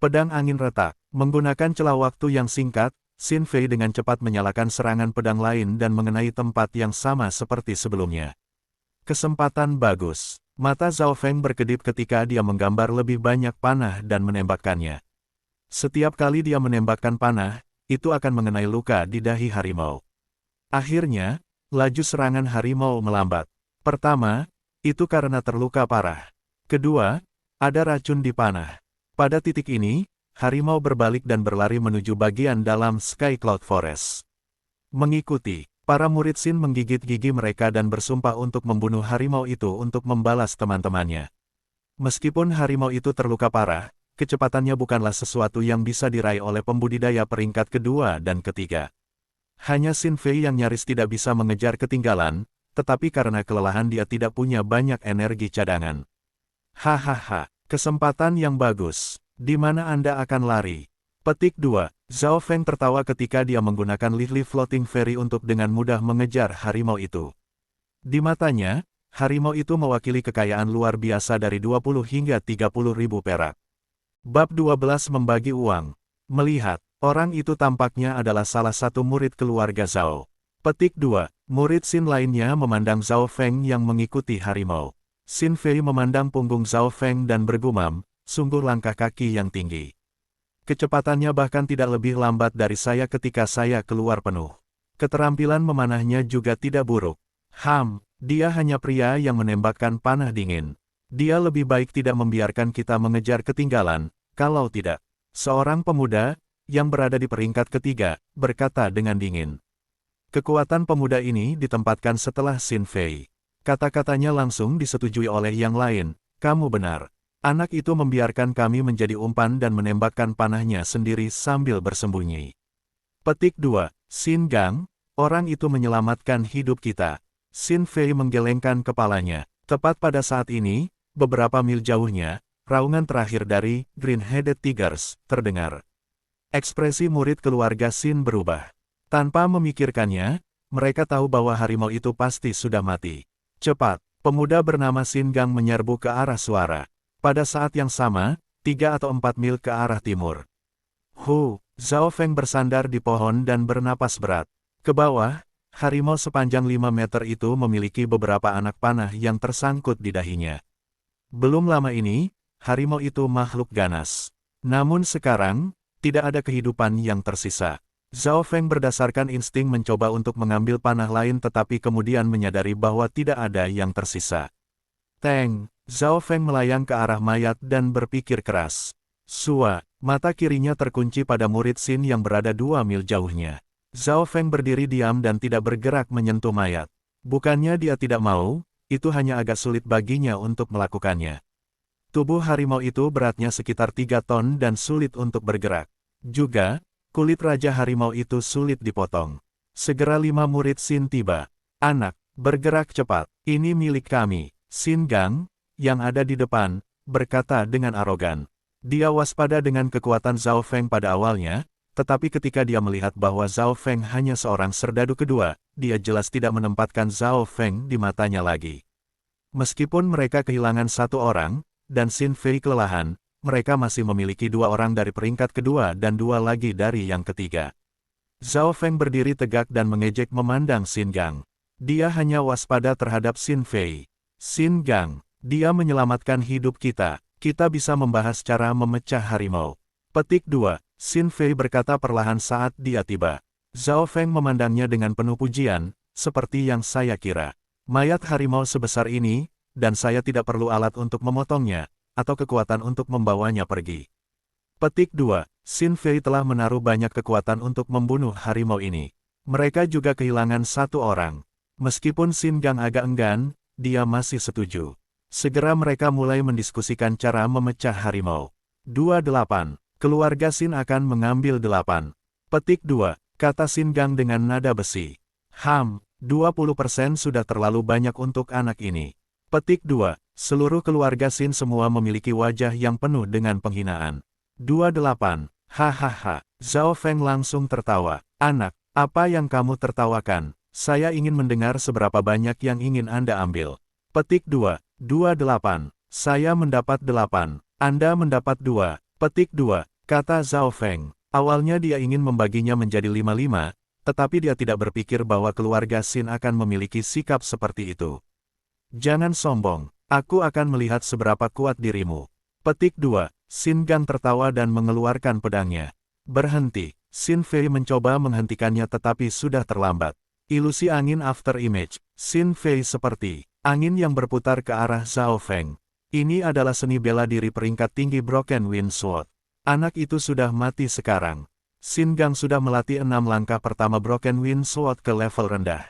Pedang angin retak, menggunakan celah waktu yang singkat, Xin Fei dengan cepat menyalakan serangan pedang lain dan mengenai tempat yang sama seperti sebelumnya. Kesempatan bagus. Mata Zhao Feng berkedip ketika dia menggambar lebih banyak panah dan menembakkannya. Setiap kali dia menembakkan panah, itu akan mengenai luka di dahi harimau. Akhirnya, laju serangan harimau melambat. Pertama, itu karena terluka parah. Kedua, ada racun di panah. Pada titik ini, harimau berbalik dan berlari menuju bagian dalam Sky Cloud Forest. Mengikuti, para murid Shin menggigit gigi mereka dan bersumpah untuk membunuh harimau itu untuk membalas teman-temannya. Meskipun harimau itu terluka parah, kecepatannya bukanlah sesuatu yang bisa diraih oleh pembudidaya peringkat kedua dan ketiga. Hanya Xin Fei yang nyaris tidak bisa mengejar ketinggalan, tetapi karena kelelahan dia tidak punya banyak energi cadangan. Hahaha, kesempatan yang bagus. Di mana Anda akan lari? Petik 2. Zhao Feng tertawa ketika dia menggunakan Li Floating Fairy untuk dengan mudah mengejar harimau itu. Di matanya, harimau itu mewakili kekayaan luar biasa dari 20 hingga 30 ribu perak. Bab 12 membagi uang. Melihat. Orang itu tampaknya adalah salah satu murid keluarga Zhao. Petik 2. Murid Shin lainnya memandang Zhao Feng yang mengikuti harimau. Xin Fei memandang punggung Zhao Feng dan bergumam, sungguh langkah kaki yang tinggi. Kecepatannya bahkan tidak lebih lambat dari saya ketika saya keluar penuh. Keterampilan memanahnya juga tidak buruk. Dia hanya pria yang menembakkan panah dingin. Dia lebih baik tidak membiarkan kita mengejar ketinggalan, kalau tidak. Seorang pemuda, yang berada di peringkat ketiga, berkata dengan dingin. Kekuatan pemuda ini ditempatkan setelah Xin Fei. Kata-katanya langsung disetujui oleh yang lain, kamu benar. Anak itu membiarkan kami menjadi umpan dan menembakkan panahnya sendiri sambil bersembunyi. Petik 2. Xin Gang, orang itu menyelamatkan hidup kita. Xin Fei menggelengkan kepalanya. Tepat pada saat ini, beberapa mil jauhnya, raungan terakhir dari Green-Headed Tigers terdengar. Ekspresi murid keluarga Shin berubah. Tanpa memikirkannya, mereka tahu bahwa harimau itu pasti sudah mati. Cepat, pemuda bernama Xin Gang menyerbu ke arah suara. Pada saat yang sama, 3 atau 4 mil ke arah timur. Zhao Feng bersandar di pohon dan bernapas berat. Ke bawah, harimau sepanjang 5 meter itu memiliki beberapa anak panah yang tersangkut di dahinya. Belum lama ini, harimau itu makhluk ganas. Namun sekarang, tidak ada kehidupan yang tersisa. Zhao Feng berdasarkan insting mencoba untuk mengambil panah lain tetapi kemudian menyadari bahwa tidak ada yang tersisa. Teng, Zhao Feng melayang ke arah mayat dan berpikir keras. Mata kirinya terkunci pada murid Shin yang berada 2 mil jauhnya. Zhao Feng berdiri diam dan tidak bergerak menyentuh mayat. Bukannya dia tidak mau, itu hanya agak sulit baginya untuk melakukannya. Tubuh harimau itu beratnya sekitar 3 ton dan sulit untuk bergerak. Juga, kulit raja harimau itu sulit dipotong. Segera 5 murid Shin tiba. Anak, bergerak cepat, ini milik kami. Xin Gang, yang ada di depan, berkata dengan arogan. Dia waspada dengan kekuatan Zhao Feng pada awalnya, tetapi ketika dia melihat bahwa Zhao Feng hanya seorang serdadu kedua, dia jelas tidak menempatkan Zhao Feng di matanya lagi. Meskipun mereka kehilangan 1 orang, dan Xin Fei kelelahan, mereka masih memiliki 2 orang dari peringkat kedua dan 2 lagi dari yang ketiga. Zhao Feng berdiri tegak dan mengejek memandang Xin Gang. Dia hanya waspada terhadap Xin Fei. Xin Gang, dia menyelamatkan hidup kita bisa membahas cara memecah harimau. Petik 2, Xin Fei berkata perlahan saat dia tiba. Zhao Feng memandangnya dengan penuh pujian, seperti yang saya kira. Mayat harimau sebesar ini, dan saya tidak perlu alat untuk memotongnya, atau kekuatan untuk membawanya pergi. Petik 2. Xin Fei telah menaruh banyak kekuatan untuk membunuh harimau ini. Mereka juga kehilangan satu orang. Meskipun Xin Gang agak enggan, dia masih setuju. Segera mereka mulai mendiskusikan cara memecah harimau. 28. Keluarga Xin akan mengambil 8. Petik 2. Kata Xin Gang dengan nada besi. 20% sudah terlalu banyak untuk anak ini. Petik 2. Seluruh keluarga Xin semua memiliki wajah yang penuh dengan penghinaan. 28. Hahaha. Zhao Feng langsung tertawa. Anak, apa yang kamu tertawakan? Saya ingin mendengar seberapa banyak yang ingin Anda ambil. Petik 2. 28. Saya mendapat 8. Anda mendapat 2. Petik 2. Kata Zhao Feng. Awalnya dia ingin membaginya menjadi 5-5, tetapi dia tidak berpikir bahwa keluarga Xin akan memiliki sikap seperti itu. Jangan sombong, aku akan melihat seberapa kuat dirimu. Petik 2. Xin Gang tertawa dan mengeluarkan pedangnya. Berhenti. Xin Fei mencoba menghentikannya tetapi sudah terlambat. Ilusi angin after image. Xin Fei seperti angin yang berputar ke arah Zhao Feng. Ini adalah seni bela diri peringkat tinggi Broken Wind Sword. Anak itu sudah mati sekarang. Xin Gang sudah melatih 6 langkah pertama Broken Wind Sword ke level rendah.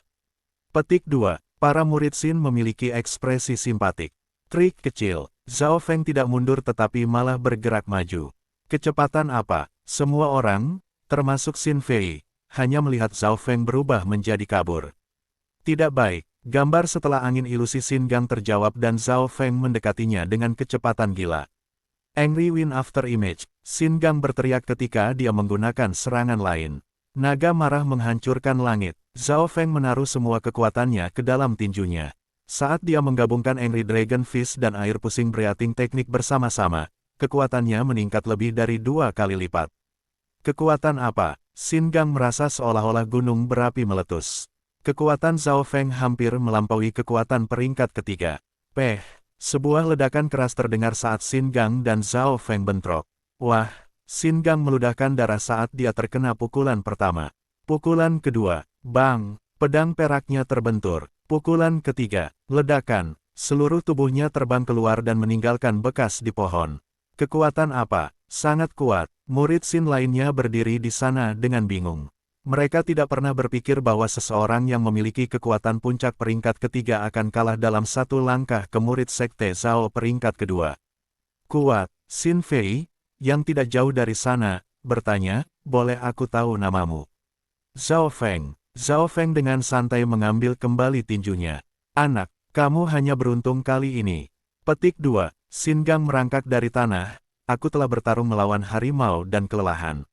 Petik 2. Para murid Xin memiliki ekspresi simpatik. Trik kecil. Zhao Feng tidak mundur tetapi malah bergerak maju. Kecepatan apa? Semua orang, termasuk Xin Fei, hanya melihat Zhao Feng berubah menjadi kabur. Tidak baik. Gambar setelah angin ilusi Xin Gang terjawab dan Zhao Feng mendekatinya dengan kecepatan gila. Angry Wind After Image. Xin Gang berteriak ketika dia menggunakan serangan lain. Naga marah menghancurkan langit. Zhao Feng menaruh semua kekuatannya ke dalam tinjunya. Saat dia menggabungkan Angry Dragon Fist dan air pusing breathing teknik bersama-sama, kekuatannya meningkat lebih dari 2 kali lipat. Kekuatan apa? Xin Gang merasa seolah-olah gunung berapi meletus. Kekuatan Zhao Feng hampir melampaui kekuatan peringkat ketiga. Sebuah ledakan keras terdengar saat Xin Gang dan Zhao Feng bentrok. Wah, Xin Gang meludahkan darah saat dia terkena pukulan pertama. Pukulan kedua, bang, pedang peraknya terbentur. Pukulan ketiga, ledakan, seluruh tubuhnya terbang keluar dan meninggalkan bekas di pohon. Kekuatan apa? Sangat kuat. Murid Xin lainnya berdiri di sana dengan bingung. Mereka tidak pernah berpikir bahwa seseorang yang memiliki kekuatan puncak peringkat ketiga akan kalah dalam satu langkah ke murid sekte Zhao peringkat kedua. Kuat. Xin Fei, yang tidak jauh dari sana, bertanya, boleh aku tahu namamu? Zhao Feng. Zhao Feng dengan santai mengambil kembali tinjunya. Anak, kamu hanya beruntung kali ini. Petik 2. Xin Gang merangkak dari tanah. Aku telah bertarung melawan harimau dan kelelahan.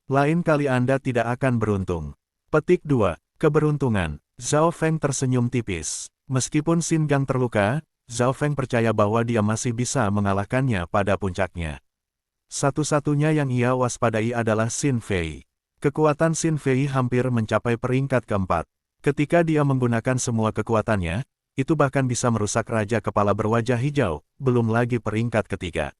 Lain kali Anda tidak akan beruntung. Petik 2. Keberuntungan. Zhao Feng tersenyum tipis. Meskipun Xin Gang terluka, Zhao Feng percaya bahwa dia masih bisa mengalahkannya pada puncaknya. Satu-satunya yang ia waspadai adalah Xin Fei. Kekuatan Xin Fei hampir mencapai peringkat keempat. Ketika dia menggunakan semua kekuatannya, itu bahkan bisa merusak Raja Kepala Berwajah Hijau, belum lagi peringkat ketiga.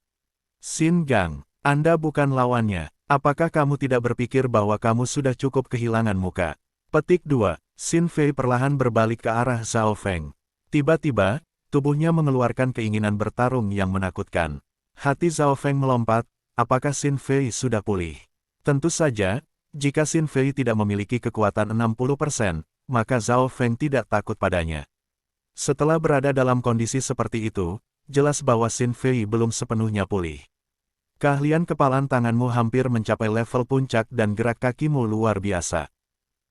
Xin Gang, Anda bukan lawannya. Apakah kamu tidak berpikir bahwa kamu sudah cukup kehilangan muka? Petik 2. Xin Fei perlahan berbalik ke arah Zhao Feng. Tiba-tiba, tubuhnya mengeluarkan keinginan bertarung yang menakutkan. Hati Zhao Feng melompat, apakah Xin Fei sudah pulih? Tentu saja, jika Xin Fei tidak memiliki kekuatan 60%, maka Zhao Feng tidak takut padanya. Setelah berada dalam kondisi seperti itu, jelas bahwa Xin Fei belum sepenuhnya pulih. Keahlian kepalan tanganmu hampir mencapai level puncak dan gerak kakimu luar biasa.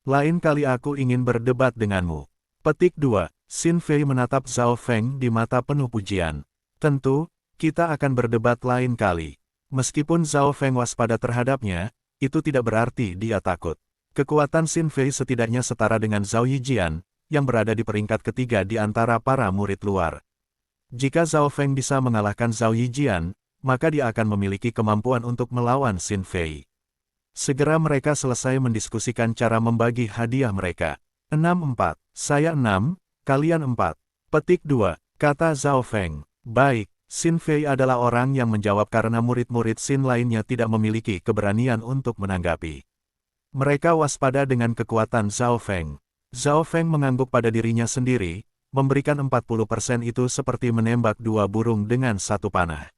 Lain kali aku ingin berdebat denganmu. Petik 2. Xin Fei menatap Zhao Feng di mata penuh pujian. Tentu, kita akan berdebat lain kali. Meskipun Zhao Feng waspada terhadapnya, itu tidak berarti dia takut. Kekuatan Xin Fei setidaknya setara dengan Zhao Yijian, yang berada di peringkat ketiga di antara para murid luar. Jika Zhao Feng bisa mengalahkan Zhao Yijian, maka dia akan memiliki kemampuan untuk melawan Xin Fei. Segera mereka selesai mendiskusikan cara membagi hadiah mereka. 6-4. Saya 6, kalian 4. Petik 2. Kata Zhao Feng. Baik. Xin Fei adalah orang yang menjawab karena murid-murid Xin lainnya tidak memiliki keberanian untuk menanggapi. Mereka waspada dengan kekuatan Zhao Feng. Zhao Feng mengangguk pada dirinya sendiri, memberikan 40% itu seperti menembak dua burung dengan satu panah.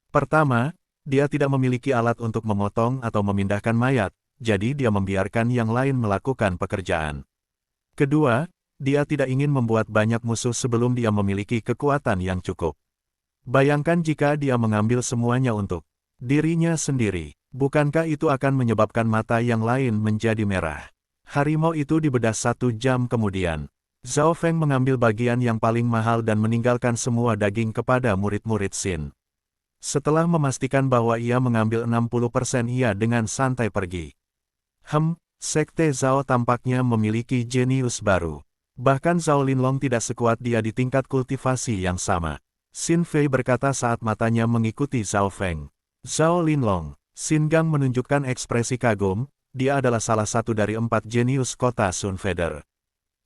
Pertama, dia tidak memiliki alat untuk memotong atau memindahkan mayat, jadi dia membiarkan yang lain melakukan pekerjaan. Kedua, dia tidak ingin membuat banyak musuh sebelum dia memiliki kekuatan yang cukup. Bayangkan jika dia mengambil semuanya untuk dirinya sendiri. Bukankah itu akan menyebabkan mata yang lain menjadi merah? Harimau itu dibedah 1 jam kemudian. Zhao Feng mengambil bagian yang paling mahal dan meninggalkan semua daging kepada murid-murid Xin. Setelah memastikan bahwa ia mengambil 60%, ia dengan santai pergi. Sekte Zhao tampaknya memiliki jenius baru. Bahkan Zhao Linlong tidak sekuat dia di tingkat kultivasi yang sama. Xin Fei berkata saat matanya mengikuti Zhao Feng. Zhao Linlong. Xin Gang menunjukkan ekspresi kagum, dia adalah salah satu dari 4 jenius kota Sun Feather.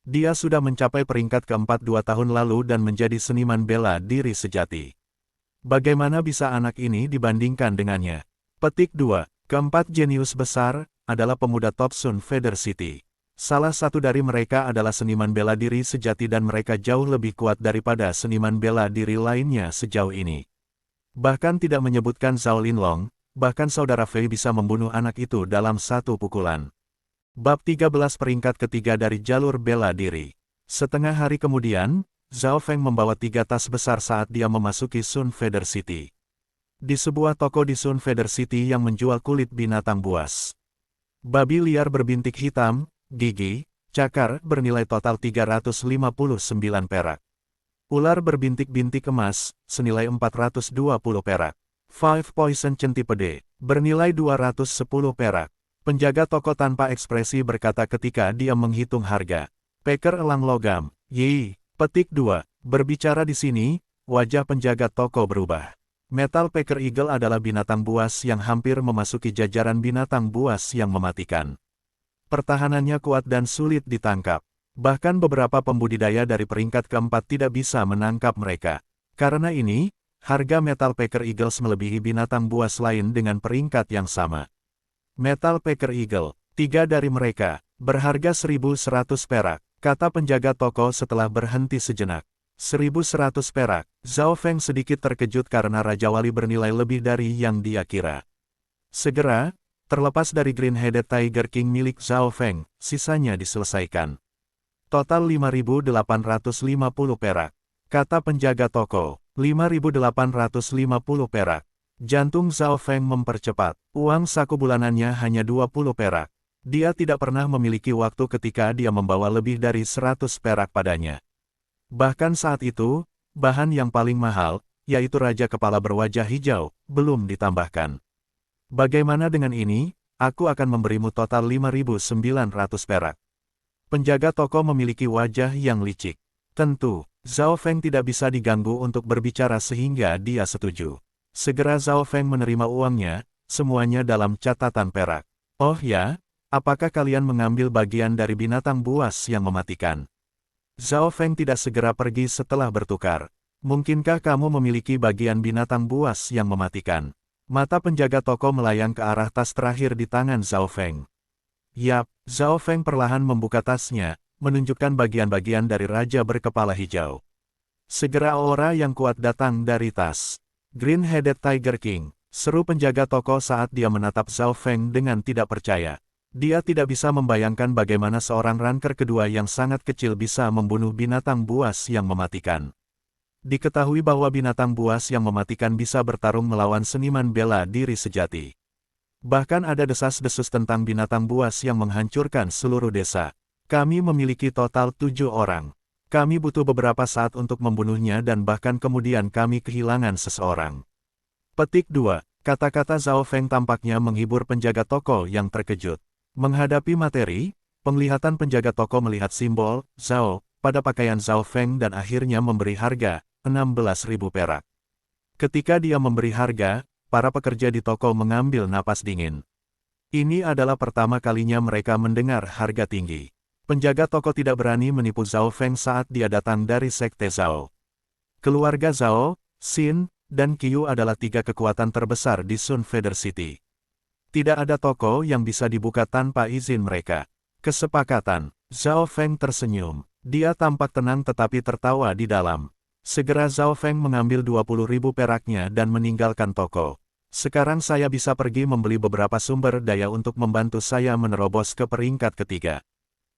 Dia sudah mencapai peringkat keempat 2 tahun lalu dan menjadi seniman bela diri sejati. Bagaimana bisa anak ini dibandingkan dengannya? Petik 2. Keempat jenius besar adalah pemuda top Sun Feather City. Salah satu dari mereka adalah seniman bela diri sejati dan mereka jauh lebih kuat daripada seniman bela diri lainnya sejauh ini. Bahkan tidak menyebutkan Zhao Linlong, bahkan saudara Fei bisa membunuh anak itu dalam 1 pukulan. Bab 13 peringkat ketiga dari jalur bela diri. Setengah hari kemudian, Zhao Feng membawa 3 tas besar saat dia memasuki Sun Feather City. Di sebuah toko di Sun Feather City yang menjual kulit binatang buas. Babi liar berbintik hitam, gigi, cakar bernilai total 359 perak. Ular berbintik-bintik emas, senilai 420 perak. Five Poison Centipede, bernilai 210 perak. Penjaga toko tanpa ekspresi berkata ketika dia menghitung harga. Peker elang logam, Yi. Petik 2. Berbicara di sini, wajah penjaga toko berubah. Metal Peker Eagle adalah binatang buas yang hampir memasuki jajaran binatang buas yang mematikan. Pertahanannya kuat dan sulit ditangkap. Bahkan beberapa pembudidaya dari peringkat keempat tidak bisa menangkap mereka. Karena ini, harga Metal Peker Eagles melebihi binatang buas lain dengan peringkat yang sama. Metal Peker Eagle, 3 dari mereka, berharga 1.100 perak, kata penjaga toko setelah berhenti sejenak. 1.100 perak, Zhao Feng sedikit terkejut karena Raja Wali bernilai lebih dari yang dia kira. Segera, terlepas dari Green-Headed Tiger King milik Zhao Feng, sisanya diselesaikan. Total 5.850 perak, kata penjaga toko. 5.850 perak. Jantung Zhao Feng mempercepat. Uang saku bulanannya hanya 20 perak. Dia tidak pernah memiliki waktu ketika dia membawa lebih dari 100 perak padanya. Bahkan saat itu, bahan yang paling mahal, yaitu Raja Kepala berwajah hijau, belum ditambahkan. Bagaimana dengan ini? Aku akan memberimu total 5.900 perak. Penjaga toko memiliki wajah yang licik. Tentu. Zhao Feng tidak bisa diganggu untuk berbicara sehingga dia setuju. Segera Zhao Feng menerima uangnya, semuanya dalam catatan perak. Oh ya, apakah kalian mengambil bagian dari binatang buas yang mematikan? Zhao Feng tidak segera pergi setelah bertukar. Mungkinkah kamu memiliki bagian binatang buas yang mematikan? Mata penjaga toko melayang ke arah tas terakhir di tangan Zhao Feng. Yap, Zhao Feng perlahan membuka tasnya, menunjukkan bagian-bagian dari Raja berkepala hijau. Segera aura yang kuat datang dari tas. Green-Headed Tiger King, seru penjaga toko saat dia menatap Zhao Feng dengan tidak percaya. Dia tidak bisa membayangkan bagaimana seorang ranker kedua yang sangat kecil bisa membunuh binatang buas yang mematikan. Diketahui bahwa binatang buas yang mematikan bisa bertarung melawan seniman bela diri sejati. Bahkan ada desas-desus tentang binatang buas yang menghancurkan seluruh desa. Kami memiliki total 7 orang. Kami butuh beberapa saat untuk membunuhnya dan bahkan kemudian kami kehilangan seseorang. Petik 2. Kata-kata Zhao Feng tampaknya menghibur penjaga toko yang terkejut. Menghadapi materi, penglihatan penjaga toko melihat simbol, Zhao, pada pakaian Zhao Feng dan akhirnya memberi harga, 16.000 perak. Ketika dia memberi harga, para pekerja di toko mengambil napas dingin. Ini adalah pertama kalinya mereka mendengar harga tinggi. Penjaga toko tidak berani menipu Zhao Feng saat dia datang dari Sekte Zhao. Keluarga Zhao, Xin, dan Qiu adalah 3 kekuatan terbesar di Sun Feather City. Tidak ada toko yang bisa dibuka tanpa izin mereka. Kesepakatan. Zhao Feng tersenyum. Dia tampak tenang tetapi tertawa di dalam. Segera Zhao Feng mengambil 20.000 peraknya dan meninggalkan toko. Sekarang saya bisa pergi membeli beberapa sumber daya untuk membantu saya menerobos ke peringkat ketiga.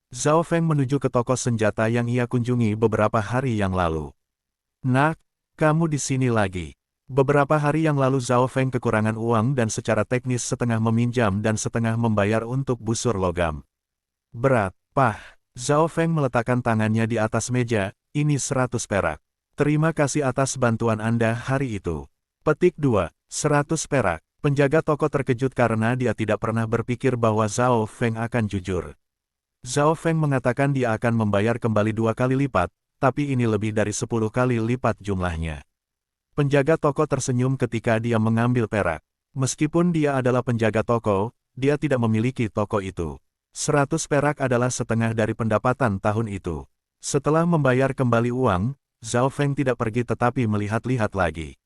Zhao Feng menuju ke toko senjata yang ia kunjungi beberapa hari yang lalu. Nak, kamu di sini lagi. Beberapa hari yang lalu Zhao Feng kekurangan uang dan secara teknis setengah meminjam dan setengah membayar untuk busur logam. Berat, Pah. Zhao Feng meletakkan tangannya di atas meja, ini 100 perak. Terima kasih atas bantuan Anda hari itu. Petik 2, 100 perak. Penjaga toko terkejut karena dia tidak pernah berpikir bahwa Zhao Feng akan jujur. Zhao Feng mengatakan dia akan membayar kembali 2 kali lipat, tapi ini lebih dari 10 kali lipat jumlahnya. Penjaga toko tersenyum ketika dia mengambil perak. Meskipun dia adalah penjaga toko, dia tidak memiliki toko itu. 100 perak adalah setengah dari pendapatan tahun itu. Setelah membayar kembali uang, Zhao Feng tidak pergi tetapi melihat-lihat lagi.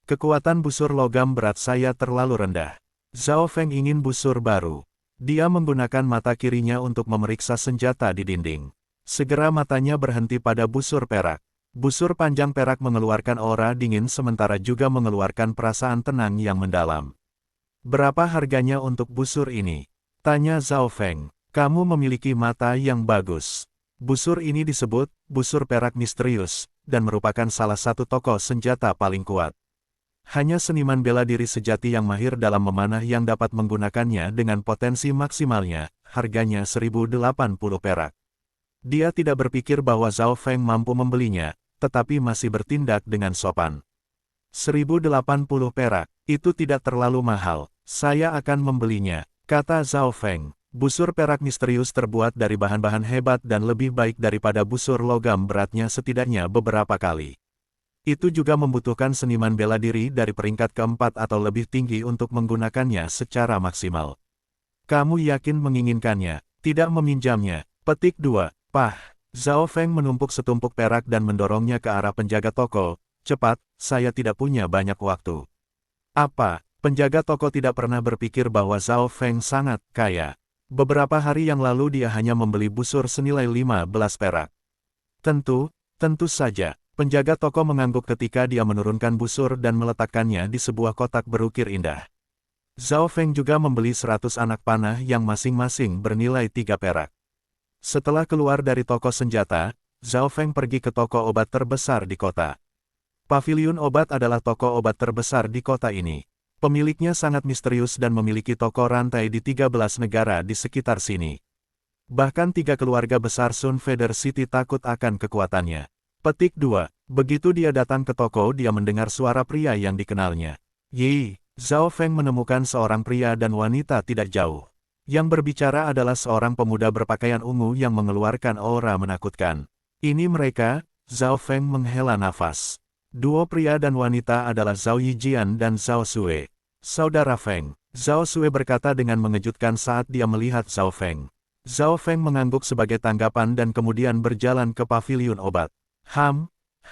Kekuatan busur logam berat saya terlalu rendah. Zhao Feng ingin busur baru. Dia menggunakan mata kirinya untuk memeriksa senjata di dinding. Segera matanya berhenti pada busur perak. Busur panjang perak mengeluarkan aura dingin sementara juga mengeluarkan perasaan tenang yang mendalam. Berapa harganya untuk busur ini? Tanya Zhao Feng. Kamu memiliki mata yang bagus. Busur ini disebut busur perak misterius, dan merupakan salah satu toko senjata paling kuat. Hanya seniman bela diri sejati yang mahir dalam memanah yang dapat menggunakannya dengan potensi maksimalnya, harganya 1080 perak. Dia tidak berpikir bahwa Zhao Feng mampu membelinya, tetapi masih bertindak dengan sopan. 1080 perak, itu tidak terlalu mahal, saya akan membelinya, kata Zhao Feng. Busur perak misterius terbuat dari bahan-bahan hebat dan lebih baik daripada busur logam beratnya setidaknya beberapa kali. Itu juga membutuhkan seniman bela diri dari peringkat keempat atau lebih tinggi untuk menggunakannya secara maksimal. Kamu yakin menginginkannya, tidak meminjamnya? Petik 2, Pah. Zhao Feng menumpuk setumpuk perak dan mendorongnya ke arah penjaga toko. Cepat, saya tidak punya banyak waktu. Apa? Penjaga toko tidak pernah berpikir bahwa Zhao Feng sangat kaya. Beberapa hari yang lalu dia hanya membeli busur senilai 15 perak. Tentu saja. Penjaga toko mengangguk ketika dia menurunkan busur dan meletakkannya di sebuah kotak berukir indah. Zhao Feng juga membeli 100 anak panah yang masing-masing bernilai 3 perak. Setelah keluar dari toko senjata, Zhao Feng pergi ke toko obat terbesar di kota. Paviliun Obat adalah toko obat terbesar di kota ini. Pemiliknya sangat misterius dan memiliki toko rantai di 13 negara di sekitar sini. Bahkan 3 keluarga besar Sun Feather City takut akan kekuatannya. Petik 2. Begitu dia datang ke toko dia mendengar suara pria yang dikenalnya. Yi, Zhao Feng menemukan seorang pria dan wanita tidak jauh. Yang berbicara adalah seorang pemuda berpakaian ungu yang mengeluarkan aura menakutkan. Ini mereka, Zhao Feng menghela nafas. Duo pria dan wanita adalah Zhao Yijian dan Zhao Sue. Saudara Feng, Zhao Sue berkata dengan mengejutkan saat dia melihat Zhao Feng. Zhao Feng mengangguk sebagai tanggapan dan kemudian berjalan ke paviliun obat.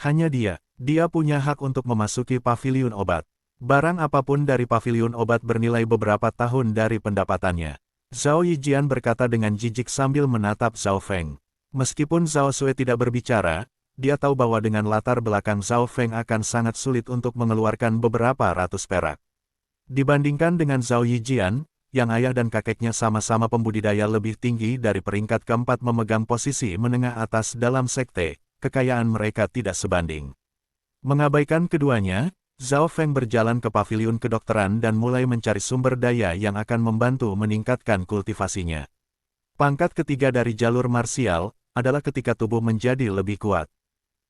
Hanya dia punya hak untuk memasuki paviliun obat. Barang apapun dari paviliun obat bernilai beberapa tahun dari pendapatannya. Zhao Yijian berkata dengan jijik sambil menatap Zhao Feng. Meskipun Zhao Sue tidak berbicara, dia tahu bahwa dengan latar belakang Zhao Feng akan sangat sulit untuk mengeluarkan beberapa ratus perak. Dibandingkan dengan Zhao Yijian, yang ayah dan kakeknya sama-sama pembudidaya lebih tinggi dari peringkat keempat memegang posisi menengah atas dalam sekte, kekayaan mereka tidak sebanding. Mengabaikan keduanya, Zhao Feng berjalan ke paviliun kedokteran dan mulai mencari sumber daya yang akan membantu meningkatkan kultivasinya. Pangkat ketiga dari jalur marsial adalah ketika tubuh menjadi lebih kuat.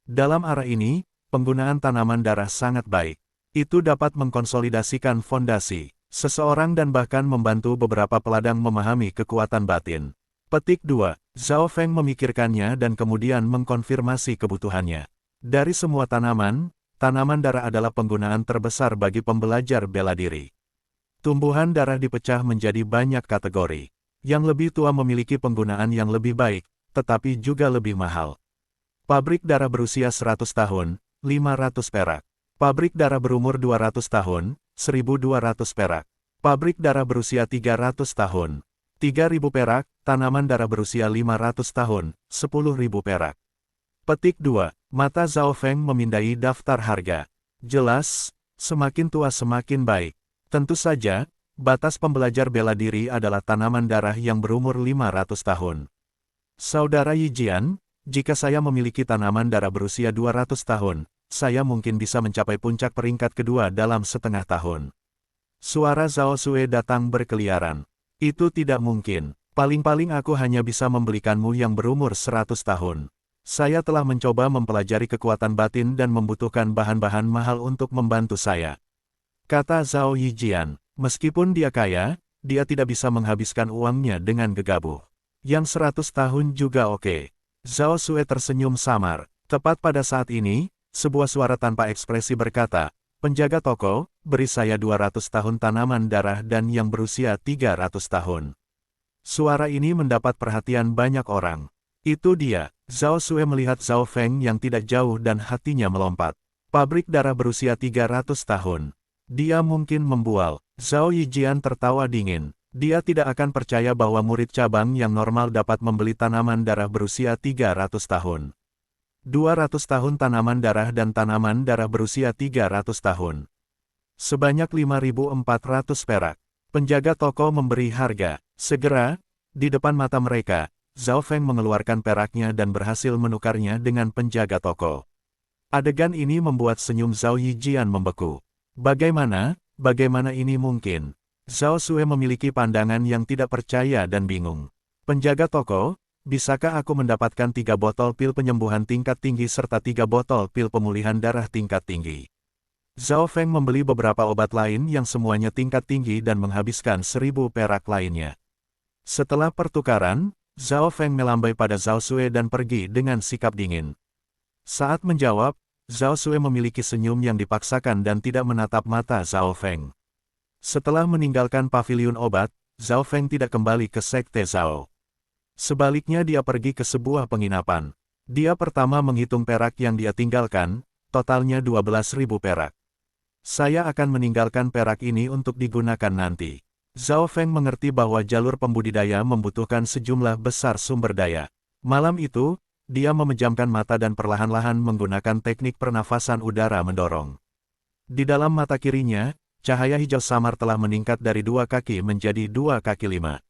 Dalam arah ini, penggunaan tanaman darah sangat baik. Itu dapat mengkonsolidasikan fondasi seseorang dan bahkan membantu beberapa peladang memahami kekuatan batin. Petik 2. Zhao Feng memikirkannya dan kemudian mengkonfirmasi kebutuhannya. Dari semua tanaman darah adalah penggunaan terbesar bagi pembelajar bela diri. Tumbuhan darah dipecah menjadi banyak kategori. Yang lebih tua memiliki penggunaan yang lebih baik, tetapi juga lebih mahal. Pabrik darah berusia 100 tahun, 500 perak. Pabrik darah berumur 200 tahun, 1.200 perak. Pabrik darah berusia 300 tahun. 3.000 perak, tanaman darah berusia 500 tahun, 10.000 perak. Petik 2. Mata Zhao Feng memindai daftar harga. Jelas, semakin tua semakin baik. Tentu saja, batas pembelajar bela diri adalah tanaman darah yang berumur 500 tahun. Saudara Yijian, jika saya memiliki tanaman darah berusia 200 tahun, saya mungkin bisa mencapai puncak peringkat kedua dalam setengah tahun. Suara Zhao Sue datang berkeliaran. Itu tidak mungkin. Paling-paling aku hanya bisa membelikanmu yang berumur 100 tahun. Saya telah mencoba mempelajari kekuatan batin dan membutuhkan bahan-bahan mahal untuk membantu saya. Kata Zhao Yijian, meskipun dia kaya, dia tidak bisa menghabiskan uangnya dengan gegabah. Yang 100 tahun juga oke. Zhao Sue tersenyum samar. Tepat pada saat ini, sebuah suara tanpa ekspresi berkata, penjaga toko, beri saya 200 tahun tanaman darah dan yang berusia 300 tahun. Suara ini mendapat perhatian banyak orang. Itu dia. Zhao Sue melihat Zhao Feng yang tidak jauh dan hatinya melompat. Pabrik darah berusia 300 tahun. Dia mungkin membual. Zhao Yijian tertawa dingin. Dia tidak akan percaya bahwa murid cabang yang normal dapat membeli tanaman darah berusia 300 tahun. 200 tahun tanaman darah dan tanaman darah berusia 300 tahun. Sebanyak 5.400 perak. Penjaga toko memberi harga. Segera, di depan mata mereka, Zhao Feng mengeluarkan peraknya dan berhasil menukarnya dengan penjaga toko. Adegan ini membuat senyum Zhao Yijian membeku. Bagaimana ini mungkin? Zhao Sue memiliki pandangan yang tidak percaya dan bingung. Penjaga toko, bisakah aku mendapatkan 3 botol pil penyembuhan tingkat tinggi serta 3 botol pil pemulihan darah tingkat tinggi? Zhao Feng membeli beberapa obat lain yang semuanya tingkat tinggi dan menghabiskan 1.000 perak lainnya. Setelah pertukaran, Zhao Feng melambai pada Zhao Sue dan pergi dengan sikap dingin. Saat menjawab, Zhao Sue memiliki senyum yang dipaksakan dan tidak menatap mata Zhao Feng. Setelah meninggalkan paviliun obat, Zhao Feng tidak kembali ke Sekte Zhao. Sebaliknya dia pergi ke sebuah penginapan. Dia pertama menghitung perak yang dia tinggalkan, totalnya 12.000 perak. Saya akan meninggalkan perak ini untuk digunakan nanti. Zhao Feng mengerti bahwa jalur pembudidaya membutuhkan sejumlah besar sumber daya. Malam itu, dia memejamkan mata dan perlahan-lahan menggunakan teknik pernafasan udara mendorong. Di dalam mata kirinya, cahaya hijau samar telah meningkat dari 2 kaki menjadi 2 kaki 5.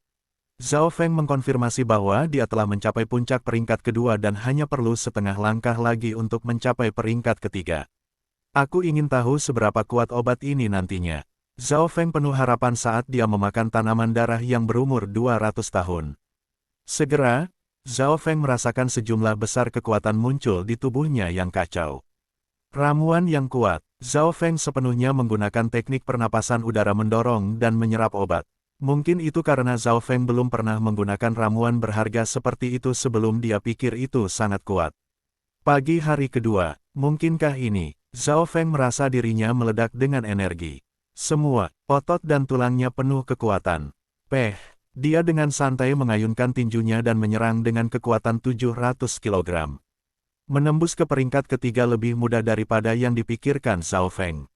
Zhao Feng mengkonfirmasi bahwa dia telah mencapai puncak peringkat kedua dan hanya perlu setengah langkah lagi untuk mencapai peringkat ketiga. Aku ingin tahu seberapa kuat obat ini nantinya. Zhao Feng penuh harapan saat dia memakan tanaman darah yang berumur 200 tahun. Segera, Zhao Feng merasakan sejumlah besar kekuatan muncul di tubuhnya yang kacau. Ramuan yang kuat. Zhao Feng sepenuhnya menggunakan teknik pernapasan udara mendorong dan menyerap obat. Mungkin itu karena Zhao Feng belum pernah menggunakan ramuan berharga seperti itu sebelum dia pikir itu sangat kuat. Pagi hari kedua, mungkinkah ini? Zhao Feng merasa dirinya meledak dengan energi. Semua otot dan tulangnya penuh kekuatan. Dia dengan santai mengayunkan tinjunya dan menyerang dengan kekuatan 700 kg. Menembus ke peringkat ketiga lebih mudah daripada yang dipikirkan Zhao Feng.